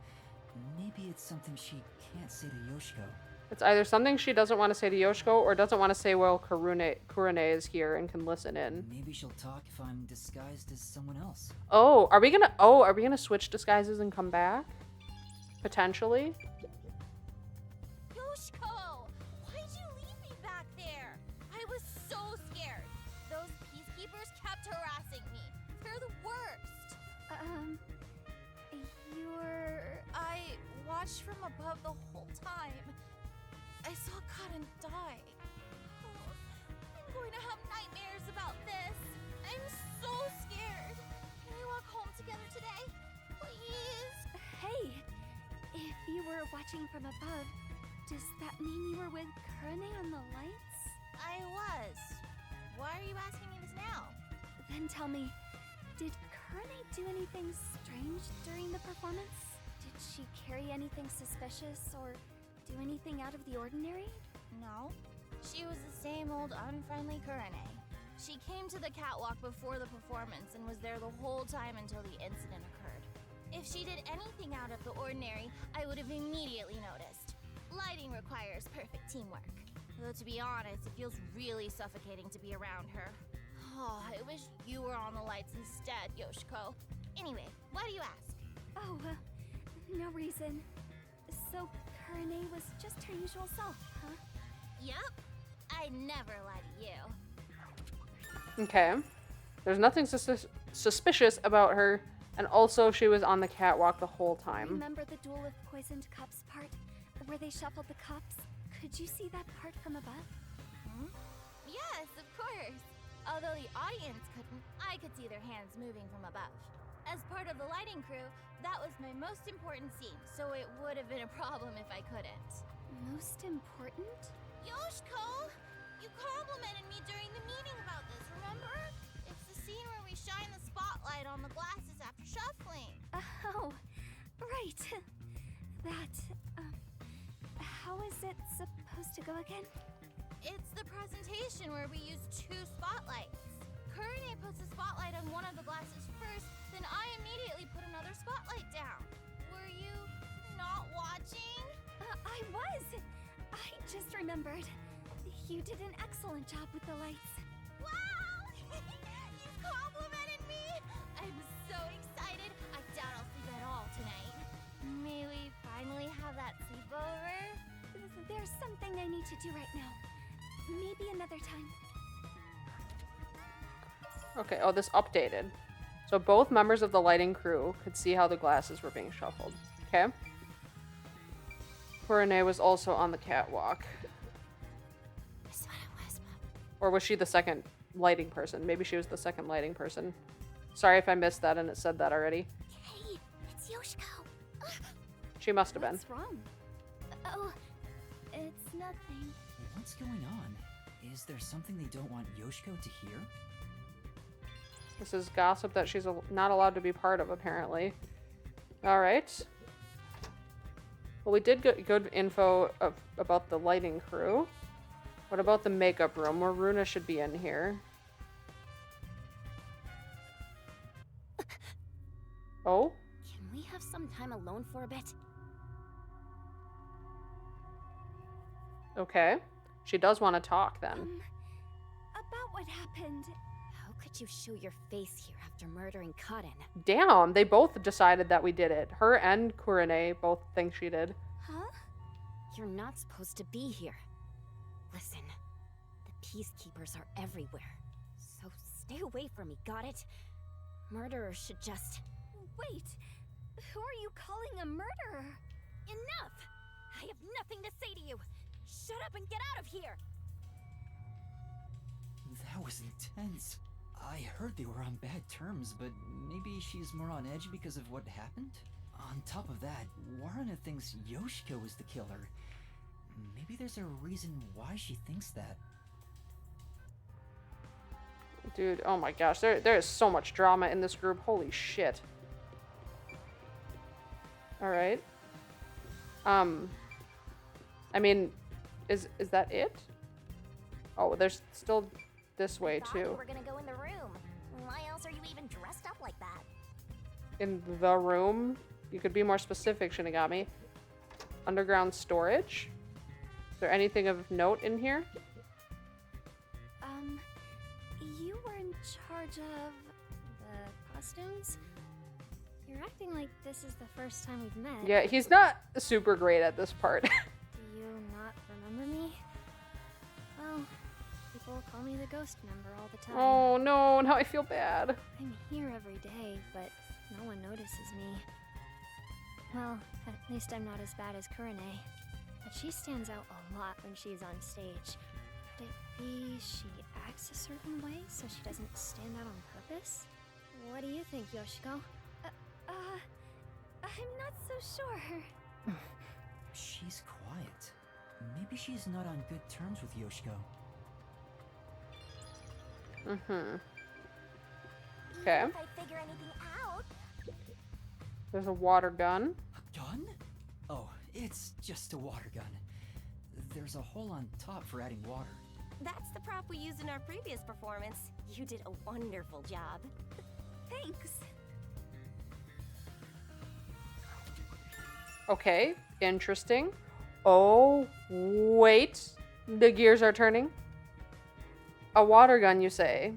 maybe it's something she can't say to Yoshiko. It's either something she doesn't want to say to Yoshiko or doesn't want to say while Kurone is here and can listen in. Maybe she'll talk if I'm disguised as someone else. Oh, are we gonna switch disguises and come back? Potentially. Yoshiko! Why'd you leave me back there? I was so scared. Those peacekeepers kept harassing me. They're the worst. I watched from above the whole time. I saw Kaden die. Oh, I'm going to have nightmares about this. I'm so scared. Can we walk home together today? Please? Hey, if you were watching from above, does that mean you were with Kurone on the lights? I was. Why are you asking me this now? Then tell me, did Kurone do anything strange during the performance? Did she carry anything suspicious or do anything out of the ordinary? No. She was the same old unfriendly Kurane. She came to the catwalk before the performance and was there the whole time until the incident occurred. If she did anything out of the ordinary, I would have immediately noticed. Lighting requires perfect teamwork. Though to be honest, it feels really suffocating to be around her. Oh, I wish you were on the lights instead, Yoshiko. Anyway, why do you ask? Oh, no reason. So, Kurane was just her usual self, huh? Yup. I never lie to you. Okay. There's nothing suspicious about her, and also she was on the catwalk the whole time. Remember the Duel of Poisoned Cups part? Where they shuffled the cups? Could you see that part from above? Yes, of course. Although the audience couldn't, I could see their hands moving from above. As part of the lighting crew, that was my most important scene, so it would have been a problem if I couldn't. Most important? Yoshiko! You complimented me during the meeting about this, remember? It's the scene where we shine the spotlight on the glasses after shuffling. Oh, right. That, how is it supposed to go again? It's the presentation where we use 2 spotlights. Kurane puts the spotlight on one of the glasses first, then I immediately put another spotlight down. Were you not watching? I was! I just remembered. You did an excellent job with the lights. Wow! You've complimented me! I'm so excited. I doubt I'll sleep at all tonight. May we finally have that sleepover? There's something I need to do right now. Maybe another time. Okay, oh, this updated. So both members of the lighting crew could see how the glasses were being shuffled. Okay. Kurane was also on the catwalk. That's what it was, Mom. Or was she the second lighting person? Maybe she was the second lighting person. Sorry if I missed that and it said that already. Hey, it's Yoshiko. She must have been. What's wrong? Oh, it's nothing. What's going on? Is there something they don't want Yoshiko to hear? This is gossip that she's not allowed to be part of, apparently. Alright. Well, we did get good info about the lighting crew. What about the makeup room, where Runa should be in here? Oh? Can we have some time alone for a bit? Okay. She does want to talk, then. About what happened. How could you show your face here after murdering Kaden? Damn, they both decided that we did it. Her and Kurane both think she did. Huh? You're not supposed to be here. Listen, the peacekeepers are everywhere. So stay away from me, got it? Murderers should just... Wait, who are you calling a murderer? Enough! I have nothing to say to you! Shut up and get out of here! That was intense. I heard they were on bad terms, but maybe she's more on edge because of what happened? On top of that, Warren thinks Yoshiko is the killer. Maybe there's a reason why she thinks that. Dude, oh my gosh, there is so much drama in this group. Holy shit. Alright. I mean, is that it? Oh, there's still this way Thought too. you were gonna go in the room. Why else are you even dressed up like that? In the room? You could be more specific, Shinigami. Underground storage? Is there anything of note in here? You were in charge of the costumes? You're acting like this is the first time we've met. Yeah, he's not super great at this part. Do you not remember me? Well, people call me the ghost member all the time. Oh no, now I feel bad. I'm here every day, but no one notices me. Well, at least I'm not as bad as Kurane. But she stands out a lot when she's on stage. Could it be she acts a certain way so she doesn't stand out on purpose? What do you think, Yoshiko? I'm not so sure. She's quiet. Maybe she's not on good terms with Yoshiko. Mm-hmm. Okay. If I figure anything out. There's a water gun. A gun? Oh, It's just a water gun. There's a hole on top for adding water. That's the prop we used in our previous performance. You did a wonderful job. Thanks. Okay, interesting. Oh, wait. The gears are turning. A water gun, you say?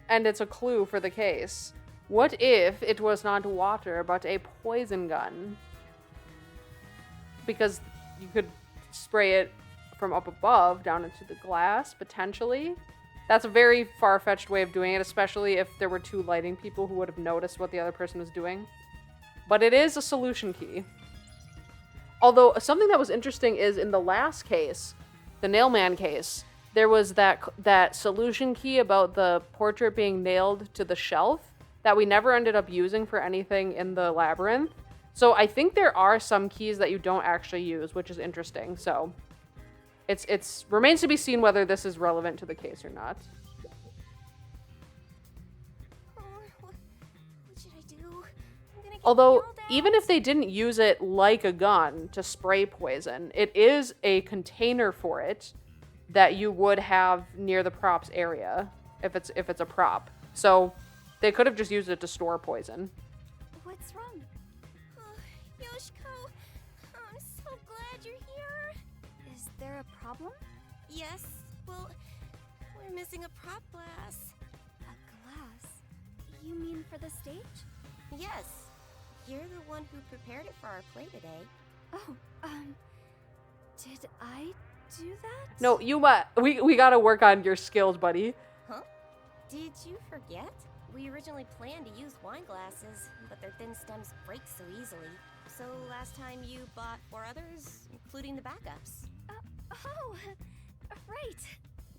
And it's a clue for the case. What if it was not water, but a poison gun? Because you could spray it from up above down into the glass, potentially. That's a very far-fetched way of doing it, especially if there were two lighting people who would have noticed what the other person was doing. But it is a solution key. Although, something that was interesting is in the last case, the Nailman case, there was that solution key about the portrait being nailed to the shelf that we never ended up using for anything in the labyrinth. So I think there are some keys that you don't actually use, which is interesting. So it's remains to be seen whether this is relevant to the case or not. What should I do? I'm gonna get Although, yelled at. even if they didn't use it like a gun to spray poison, it is a container for it that you would have near the props area if it's a prop. So they could have just used it to store poison. What's wrong? Yoshiko, I'm so glad you're here. Is there a problem? Yes, well, we're missing a prop glass. A glass? You mean for the stage? Yes, you're the one who prepared it for our play today. Oh, did I do that? No, we gotta work on your skills, buddy. Huh? Did you forget? We originally planned to use wine glasses, but their thin stems break so easily. So last time you bought 4 others, including the backups. Oh, right.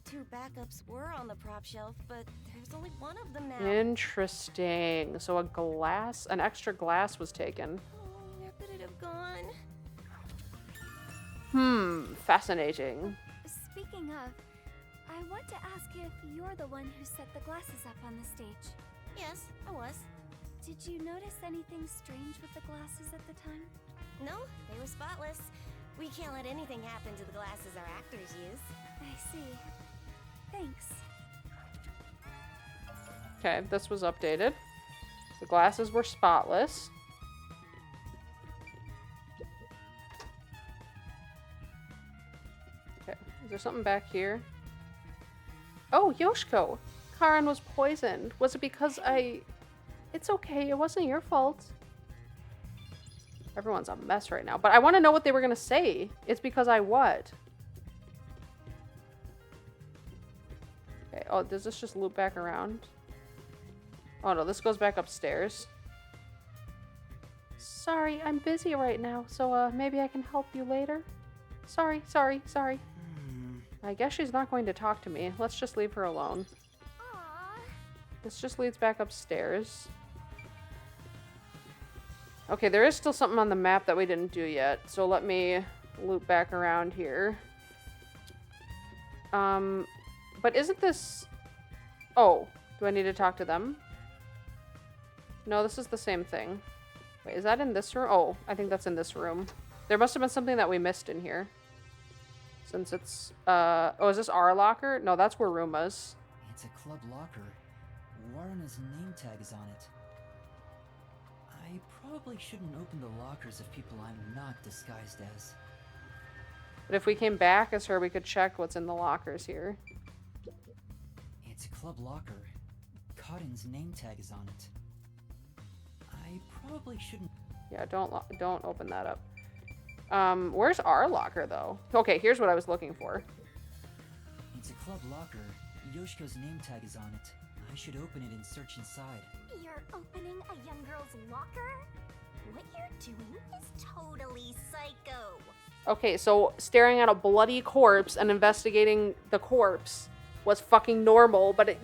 2 backups were on the prop shelf, but there's only 1 of them now. Interesting. So an extra glass was taken. Oh, where could it have gone? Fascinating. Speaking of, I want to ask if you're the one who set the glasses up on the stage. Yes, I was. Did you notice anything strange with the glasses at the time? No, they were spotless. We can't let anything happen to the glasses our actors use. I see. Thanks. Okay, this was updated. The glasses were spotless. Okay, is there something back here? Oh, Yoshiko! Karin was poisoned. Was it because It's okay, it wasn't your fault. Everyone's a mess right now. But I want to know what they were going to say. It's because I what? Okay, oh, does this just loop back around? Oh no, this goes back upstairs. Sorry, I'm busy right now, so maybe I can help you later. Sorry. I guess she's not going to talk to me. Let's just leave her alone. Aww. This just leads back upstairs. Okay, there is still something on the map that we didn't do yet, so let me loop back around here. But isn't this... Oh, do I need to talk to them? No, this is the same thing. Wait, is that in this room? Oh, I think that's in this room. There must have been something that we missed in here. Since it's... Oh, is this our locker? No, that's where Ruma's. It's a club locker. Warrena's name tag is on it. I probably shouldn't open the lockers of people I'm not disguised as. But if we came back as her, we could check what's in the lockers here. It's a club locker. Cotton's name tag is on it. I probably shouldn't... Yeah, don't open that up. Where's our locker, though? Okay, here's what I was looking for. It's a club locker. Yoshiko's name tag is on it. I should open it and search inside. You're opening a young girl's locker? What you're doing is totally psycho. Okay, so staring at a bloody corpse and investigating the corpse was fucking normal, but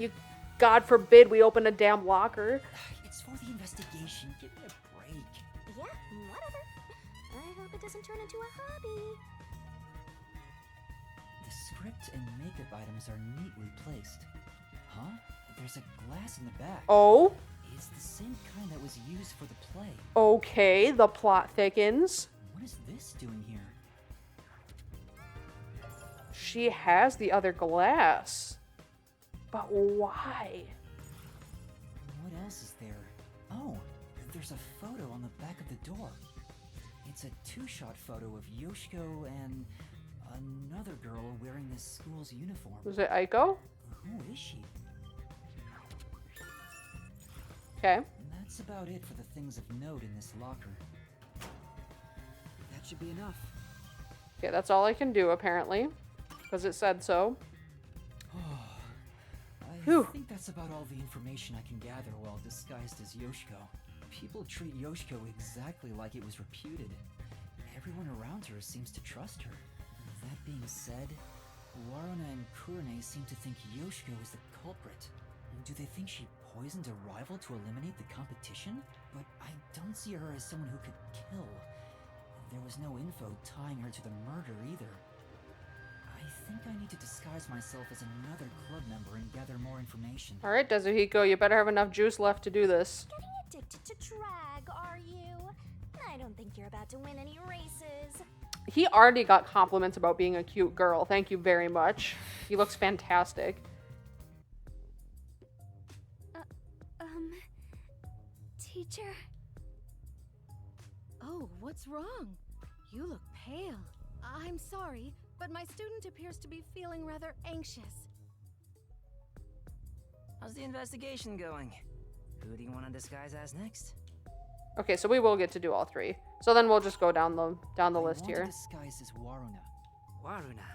God forbid we open a damn locker. It's for the investigation. Give me a break. Yeah, whatever. I hope it doesn't turn into a hobby. The script and makeup items are neatly placed. Huh? There's a glass in the back. Oh? It's the same kind that was used for the play. Okay, the plot thickens. What What is this doing here? She has the other glass. But why? What else is there? Oh, there's a photo on the back of the door. It's a two-shot photo of Yoshiko and another girl wearing this school's uniform. Was it Aiko? Who is she? Okay. That's about it for the things of note in this locker. That should be enough. Okay, that's all I can do apparently. Because it said so. I Whew. think that's about all the information I can gather while disguised as Yoshiko. People treat Yoshiko exactly like it was reputed. Everyone around her seems to trust her. That being said, Waruna and Kurone seem to think Yoshiko is the culprit. Do they think she poisoned a rival to eliminate the competition? But I don't see her as someone who could kill. There was no info tying her to the murder either. I think I need to disguise myself as another club member and gather more information. Alright, Desuhiko, you better have enough juice left to do this. Getting addicted to drag, are you? I don't think you're about to win any races. He already got compliments about being a cute girl. Thank you very much. He looks fantastic. Teacher? Oh, what's wrong? You look pale. I'm sorry, but my student appears to be feeling rather anxious. How's the investigation going? Who do you want to disguise as next? Okay, so we will get to do all three. So then we'll just go down the list here. I want to disguise as Waruna. Waruna,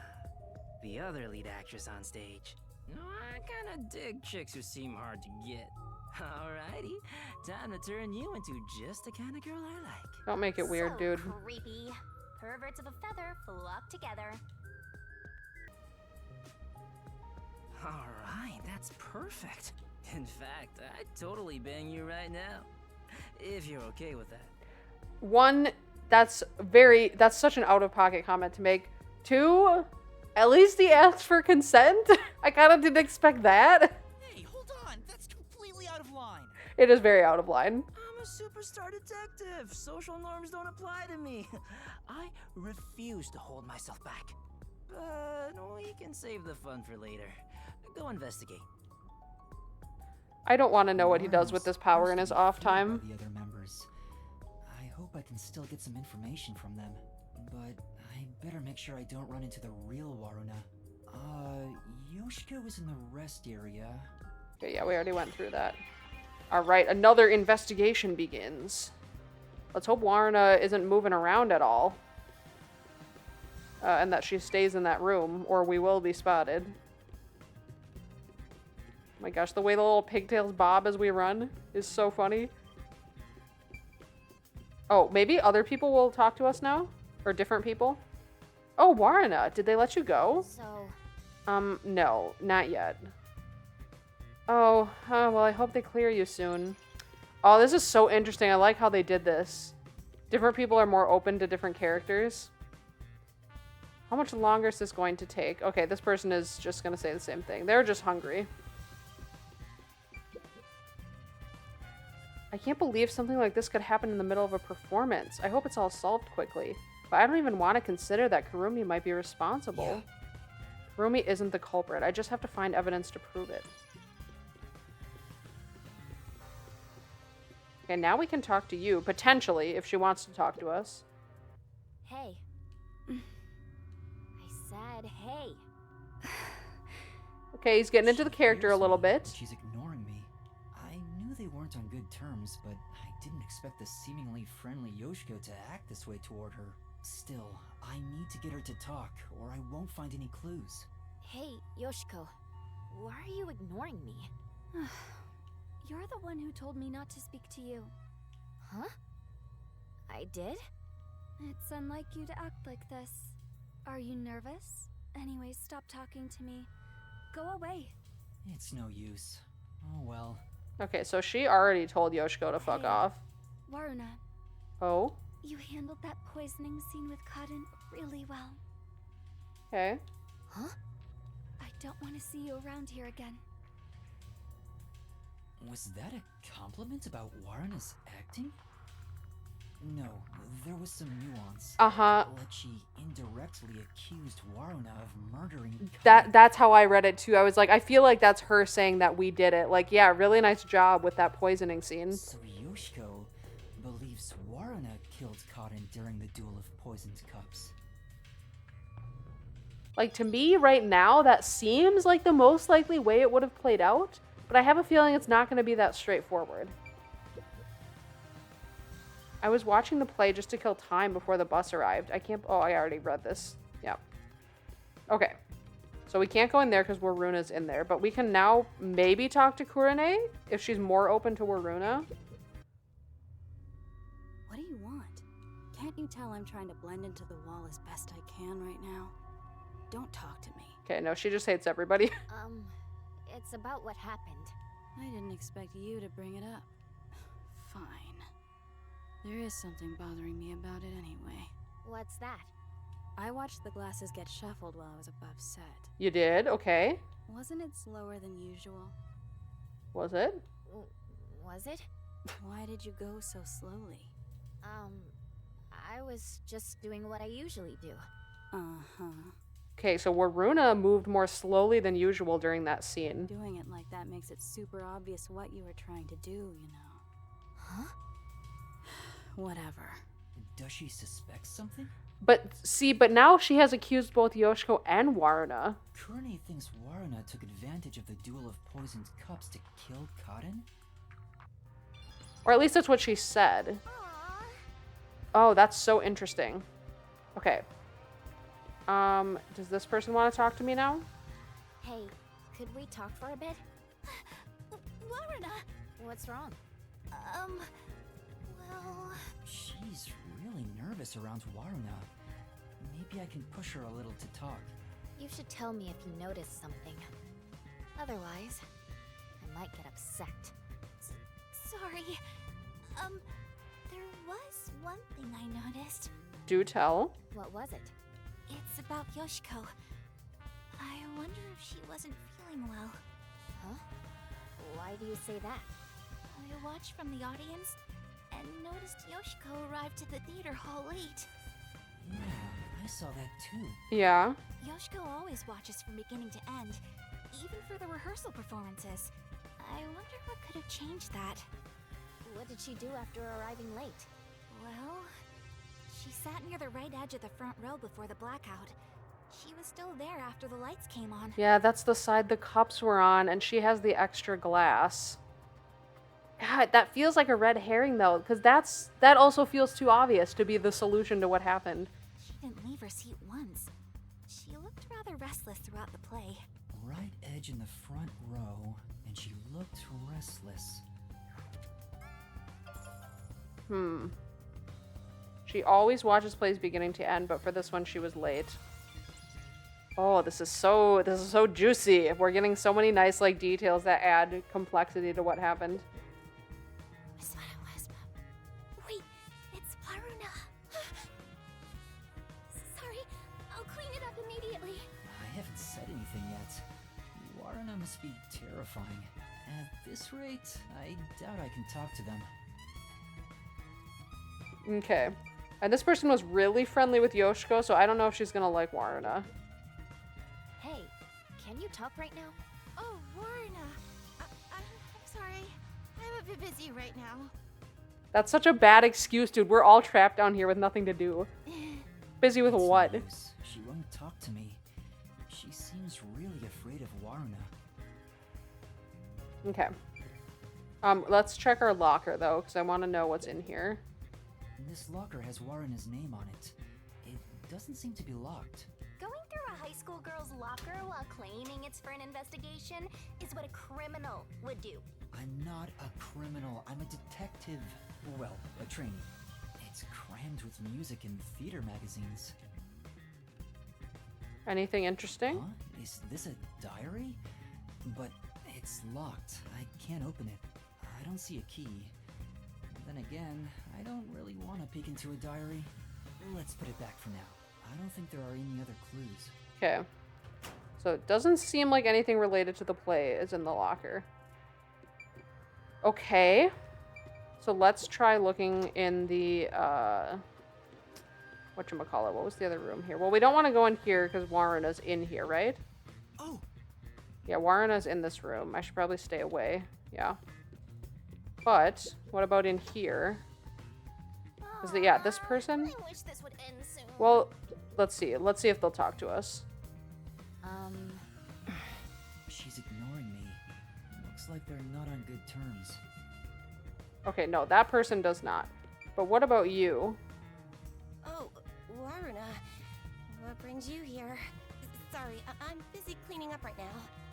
the other lead actress on stage. No, I kinda dig chicks who seem hard to get. Alrighty, time to turn you into just the kind of girl I like. Don't make it weird, So dude. creepy. Perverts of a feather flock together. Alright, that's perfect. In fact, I'd totally bang you right now. If you're okay with that. One, that's such an out-of-pocket comment to make. Two, at least he asked for consent. I kind of didn't expect that. Hey, hold on! That's completely out of line! It is very out of line. I'm a superstar detective. Social norms don't apply to me. I refuse to hold myself back. But we can save the fun for later. Go investigate. I don't want to know what he does with this power in his off time. The other members. I hope I can still get some information from them, but I better make sure I don't run into the real Waruna. Yoshiko is in the rest area. Okay, yeah, we already went through that. All right, another investigation begins. Let's hope Waruna isn't moving around at all. And that she stays in that room, or we will be spotted. Oh my gosh, the way the little pigtails bob as we run is so funny. Oh, maybe other people will talk to us now? Or different people? Oh, Waruna, did they let you go? So, No, not yet. Oh, well, I hope they clear you soon. Oh, this is so interesting. I like how they did this. Different people are more open to different characters. How much longer is this going to take? Okay, this person is just going to say the same thing. They're just hungry. I can't believe something like this could happen in the middle of a performance. I hope it's all solved quickly. But I don't even want to consider that Kurumi might be responsible. Yeah. Kurumi isn't the culprit. I just have to find evidence to prove it. Okay, now we can talk to you, potentially, if she wants to talk to us. hey. I said hey. Okay, he's getting into the character a little bit. She's ignoring me. I knew they weren't on good terms, but I didn't expect the seemingly friendly Yoshiko to act this way toward her. Still, I need to get her to talk, or I won't find any clues. Hey, Yoshiko. Why are you ignoring me? You're the one who told me not to speak to you. Huh? I did? It's unlike you to act like this. Are you nervous? Anyways, stop talking to me. Go away. It's no use. Oh well. Okay, so she already told Yoshiko to fuck off. Waruna, Oh? you handled that poisoning scene with Cotton really well. Okay. Huh? I don't want to see you around here again. Was that a compliment about Waruna's acting? No, there was some nuance. Uh-huh. Like she indirectly accused Waruna of murdering That's how I read it too. I was like, I feel like that's her saying that we did it. Like, yeah, really nice job with that poisoning scene. So Yoshiko believes Waruna killed Cotton during the duel of poisoned cups. Like, to me, right now, that seems like the most likely way it would have played out, but I have a feeling it's not going to be that straightforward. I was watching the play just to kill time before the bus arrived. Oh, I already read this. Yeah. Okay. So we can't go in there because Waruna's in there, but we can now maybe talk to Kurane if she's more open to Waruna. What do you want? Can't you tell I'm trying to blend into the wall as best I can right now? Don't talk to me. Okay, no, she just hates everybody. It's about what happened. I didn't expect you to bring it up. Fine. There is something bothering me about it anyway. What's that? I watched the glasses get shuffled while I was above set. You did? Okay. Wasn't it slower than usual? Was it? Was it? Why did you go so slowly? I was just doing what I usually do. Uh-huh. Okay, so Waruna moved more slowly than usual during that scene. Doing it like that makes it super obvious what you were trying to do, you know. Huh? Whatever. Does she suspect something? But now she has accused both Yoshiko and Waruna. Kurane thinks Waruna took advantage of the duel of poisoned cups to kill Cotton? Or at least that's what she said. Aww. Oh, that's so interesting. Okay. Does this person want to talk to me now? Hey, could we talk for a bit? Waruna! What's wrong? Well... She's really nervous around Waruna. Maybe I can push her a little to talk. You should tell me if you notice something. Otherwise, I might get upset. Sorry. There was one thing I noticed. Do tell. What was it? It's about Yoshiko. I wonder if she wasn't feeling well. Huh? Why do you say that? I watched from the audience and noticed Yoshiko arrived to the theater hall late. Yeah, I saw that too. Yeah. Yoshiko always watches from beginning to end, even for the rehearsal performances. I wonder what could have changed that. What did she do after arriving late? Well, she sat near the right edge of the front row before the blackout. She was still there after the lights came on. Yeah, that's the side the cups were on, and she has the extra glass. God, that feels like a red herring, though, because that also feels too obvious to be the solution to what happened. She didn't leave her seat once. She looked rather restless throughout the play. Right edge in the front row, and she looked restless. She always watches plays beginning to end, but for this one she was late. Oh, this is so juicy. We're getting so many nice details that add complexity to what happened. Wisp. Wait, it's Waruna. Sorry, I'll clean it up immediately. I haven't said anything yet. Waruna must be terrifying. At this rate, I doubt I can talk to them. Okay. And this person was really friendly with Yoshiko, so I don't know if she's gonna like Waruna. Hey, can you talk right now? Oh, Waruna. I'm sorry. I'm a bit busy right now. That's such a bad excuse, dude. We're all trapped down here with nothing to do. Busy with It's what? no use. She won't talk to me. She seems really afraid of Waruna. Okay. Let's check our locker, though, because I want to know what's in here. This locker has Waruna's name on it. It doesn't seem to be locked. Going through a high school girl's locker while claiming it's for an investigation is what a criminal would do. I'm not a criminal. I'm a detective. Well, a trainee. It's crammed with music and theater magazines. Anything interesting? Huh? Is this a diary? But it's locked. I can't open it. I don't see a key. Then again, I don't really want to peek into a diary. Let's put it back for now. I don't think there are any other clues. Okay. So it doesn't seem like anything related to the play is in the locker. Okay. So let's try looking in the, whatchamacallit, what was the other room here? Well, we don't want to go in here because Waruna's in here, right? Oh, Yeah, Waruna's in this room. I should probably stay away. Yeah. But, what about in here? Is it, yeah, this person? I wish this would end soon. Well, let's see. Let's see if they'll talk to us. She's ignoring me. Looks like they're not on good terms. Okay, no, that person does not. But what about you? Oh, Waruna, what brings you here? Sorry, I'm busy cleaning up right now.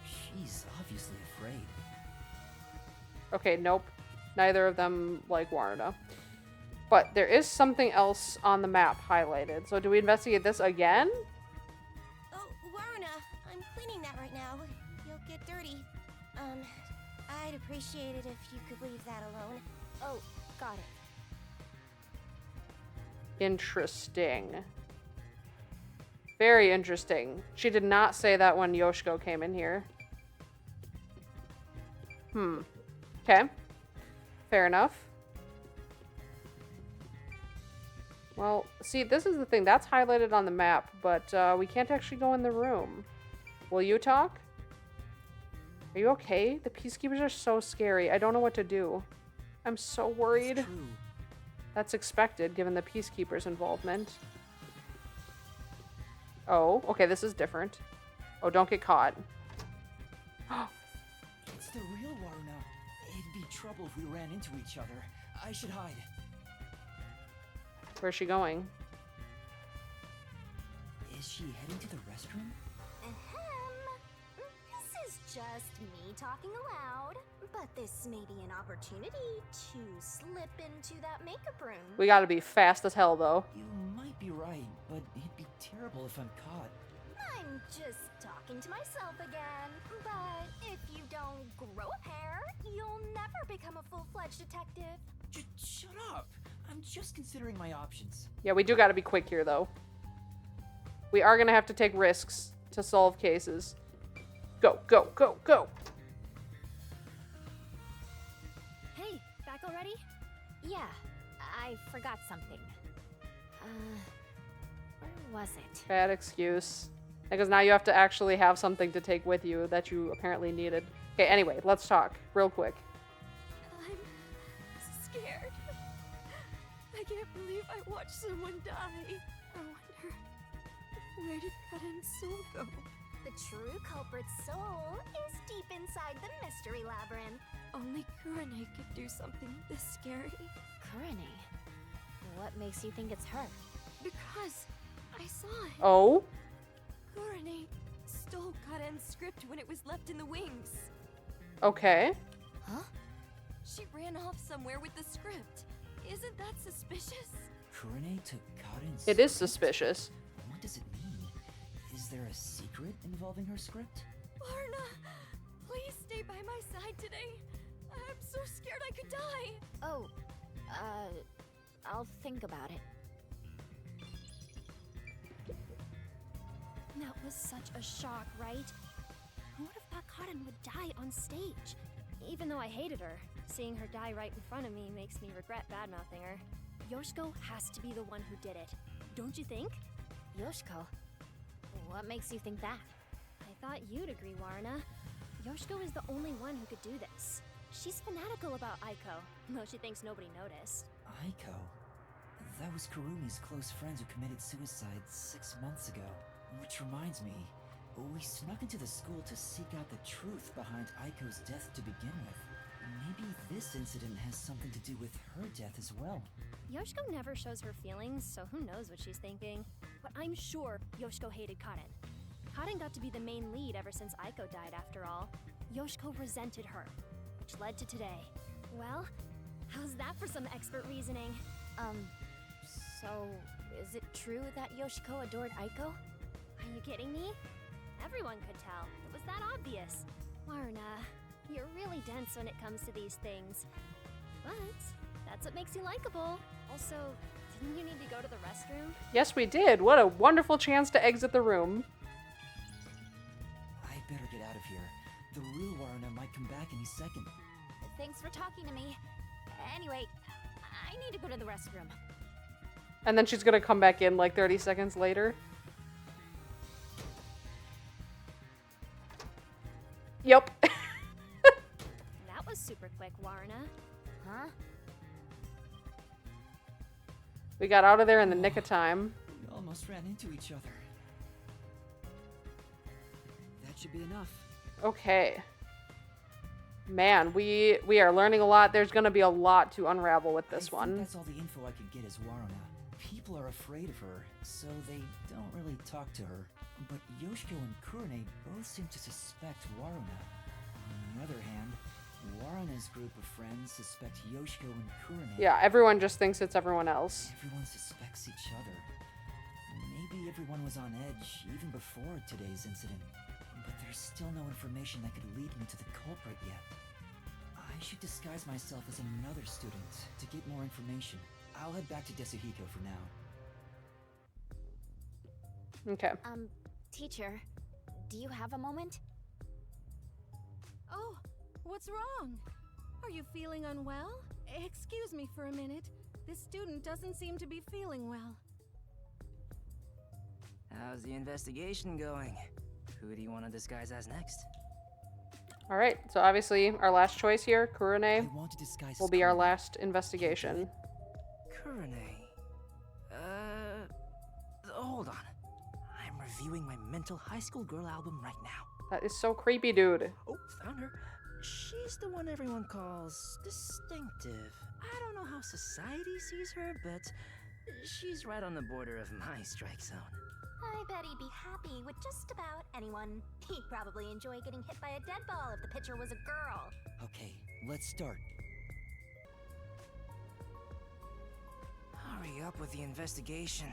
She's obviously afraid. Okay, nope. Neither of them like Waruna. But there is something else on the map highlighted. So do we investigate this again? Oh, Waruna, I'm cleaning that right now. You'll get dirty. I'd appreciate it if you could leave that alone. Oh, got it. Interesting. Very interesting. She did not say that when Yoshiko came in here. Okay. Fair enough. Well, see, this is the thing. That's highlighted on the map, but we can't actually go in the room. Will you talk? Are you okay? The Peacekeepers are so scary. I don't know what to do. I'm so worried. it's true. That's expected, given the Peacekeepers' involvement. Oh, okay, this is different. Oh, don't get caught. It's the real Waruna. It'd be trouble if we ran into each other. I should hide. Where's she going? Is she heading to the restroom? This is just me talking aloud. But this may be an opportunity to slip into that makeup room. We gotta be fast as hell, though. You might be right, but it'd be terrible if I'm caught. I'm just talking to myself again. But if you don't grow a pair, you'll never become a full-fledged detective. Shut up! I'm just considering my options. Yeah, we do gotta be quick here, though. We are gonna have to take risks to solve cases. Go, go, go, go! Hey, back already? Yeah, I forgot something. Where was it? Bad excuse. Because now you have to actually have something to take with you that you apparently needed. Okay, anyway, let's talk real quick. I'm scared. I can't believe I watched someone die. I wonder, where did Karen's soul go? The true culprit's soul is deep inside the mystery labyrinth. Only Kurane could do something this scary. Kurane? What makes you think it's her? Because I saw it. Oh? Kurane stole Karen's script when it was left in the wings. Okay. Huh? She ran off somewhere with the script. Isn't that suspicious? Kurane took Karen's It is script? suspicious. What does it mean? Is there a secret involving her script? Varna, please stay by my side today. I'm so scared I could die. Oh, I'll think about it. That was such a shock, right? Who would have thought Karen would die on stage? Even though I hated her, seeing her die right in front of me makes me regret bad-mouthing her. Yoshiko has to be the one who did it. Don't you think? Yoshiko? What makes you think that? I thought you'd agree, Waruna. Yoshiko is the only one who could do this. She's fanatical about Aiko, though she thinks nobody noticed. Aiko? That was Kurumi's close friends who committed suicide 6 months ago. Which reminds me, we snuck into the school to seek out the truth behind Aiko's death to begin with. Maybe this incident has something to do with her death as well. Yoshiko never shows her feelings, so who knows what she's thinking. But I'm sure Yoshiko hated Karen. Karen got to be the main lead ever since Aiko died, after all. Yoshiko resented her, which led to today. Well, how's that for some expert reasoning? So, is it true that Yoshiko adored Aiko? Are you kidding me? Everyone could tell. It was that obvious. Waruna, you're really dense when it comes to these things. But that's what makes you likable. Also, didn't you need to go to the restroom? Yes, we did. What a wonderful chance to exit the room. I better get out of here. The real Waruna might come back any second. Thanks for talking to me. Anyway, I need to go to the restroom. And then she's gonna come back in like 30 seconds later. Yep. That was super quick, Warna. Huh? We got out of there in the nick of time. We almost ran into each other. That should be enough. Okay. Man, we are learning a lot. There's gonna be a lot to unravel with this I one. think that's all the info I could get is Waruna. People are afraid of her, so they don't really talk to her. But Yoshiko and Kurone both seem to suspect Waruna. On the other hand, Waruna's group of friends suspect Yoshiko and Kurone. Yeah, everyone just thinks it's everyone else. Everyone suspects each other. Maybe everyone was on edge even before today's incident. But there's still no information that could lead me to the culprit yet. I should disguise myself as another student to get more information. I'll head back to Desuhiko for now. Okay. Teacher, do you have a moment? Oh, what's wrong? Are you feeling unwell? Excuse me for a minute. This student doesn't seem to be feeling well. How's the investigation going? Who do you want to disguise as next? All right. So obviously our last choice here, Kurone, I want to disguise will as be our Kurone. last investigation. Kurone. Hold on. I'm reviewing my mental high school girl album right now. That is so creepy, dude. Oh, found her. She's the one everyone calls distinctive. I don't know how society sees her, but she's right on the border of my strike zone. I bet he'd be happy with just about anyone. He'd probably enjoy getting hit by a dead ball if the pitcher was a girl. Okay, let's start. Hurry up with the investigation.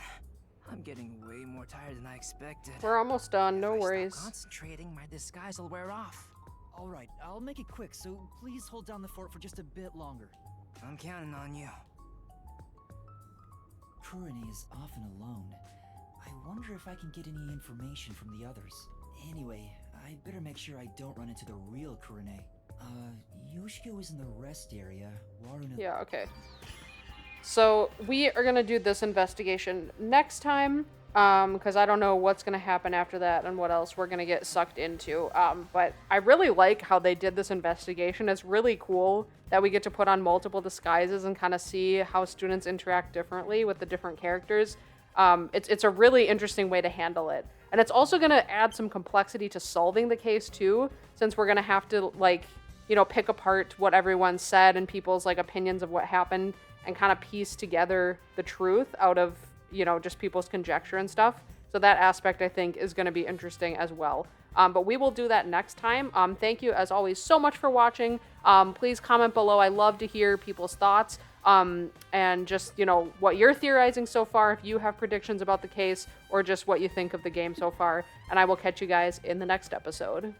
I'm getting way more tired than I expected. We're almost done. No If I stop worries. concentrating, my disguise will wear off. Alright, I'll make it quick, so please hold down the fort for just a bit longer. I'm counting on you. Kurone is often alone. I wonder if I can get any information from the others. Anyway, I better make sure I don't run into the real Kurone. Yoshiko is in the rest area. Waruna... Yeah, okay. So we are going to do this investigation next time, because I don't know what's going to happen after that and what else we're going to get sucked into. But I really like how they did this investigation. It's really cool that we get to put on multiple disguises and kind of see how students interact differently with the different characters. It's a really interesting way to handle it. And it's also going to add some complexity to solving the case too, since we're going to have to, like, you know, pick apart what everyone said and people's, like, opinions of what happened and kind of piece together the truth out of, you know, just people's conjecture and stuff. So that aspect, I think, is going to be interesting as well. But we will do that next time. Thank you, as always, so much for watching. Please comment below. I love to hear people's thoughts. And just, you know, what you're theorizing so far, if you have predictions about the case, or just what you think of the game so far. And I will catch you guys in the next episode.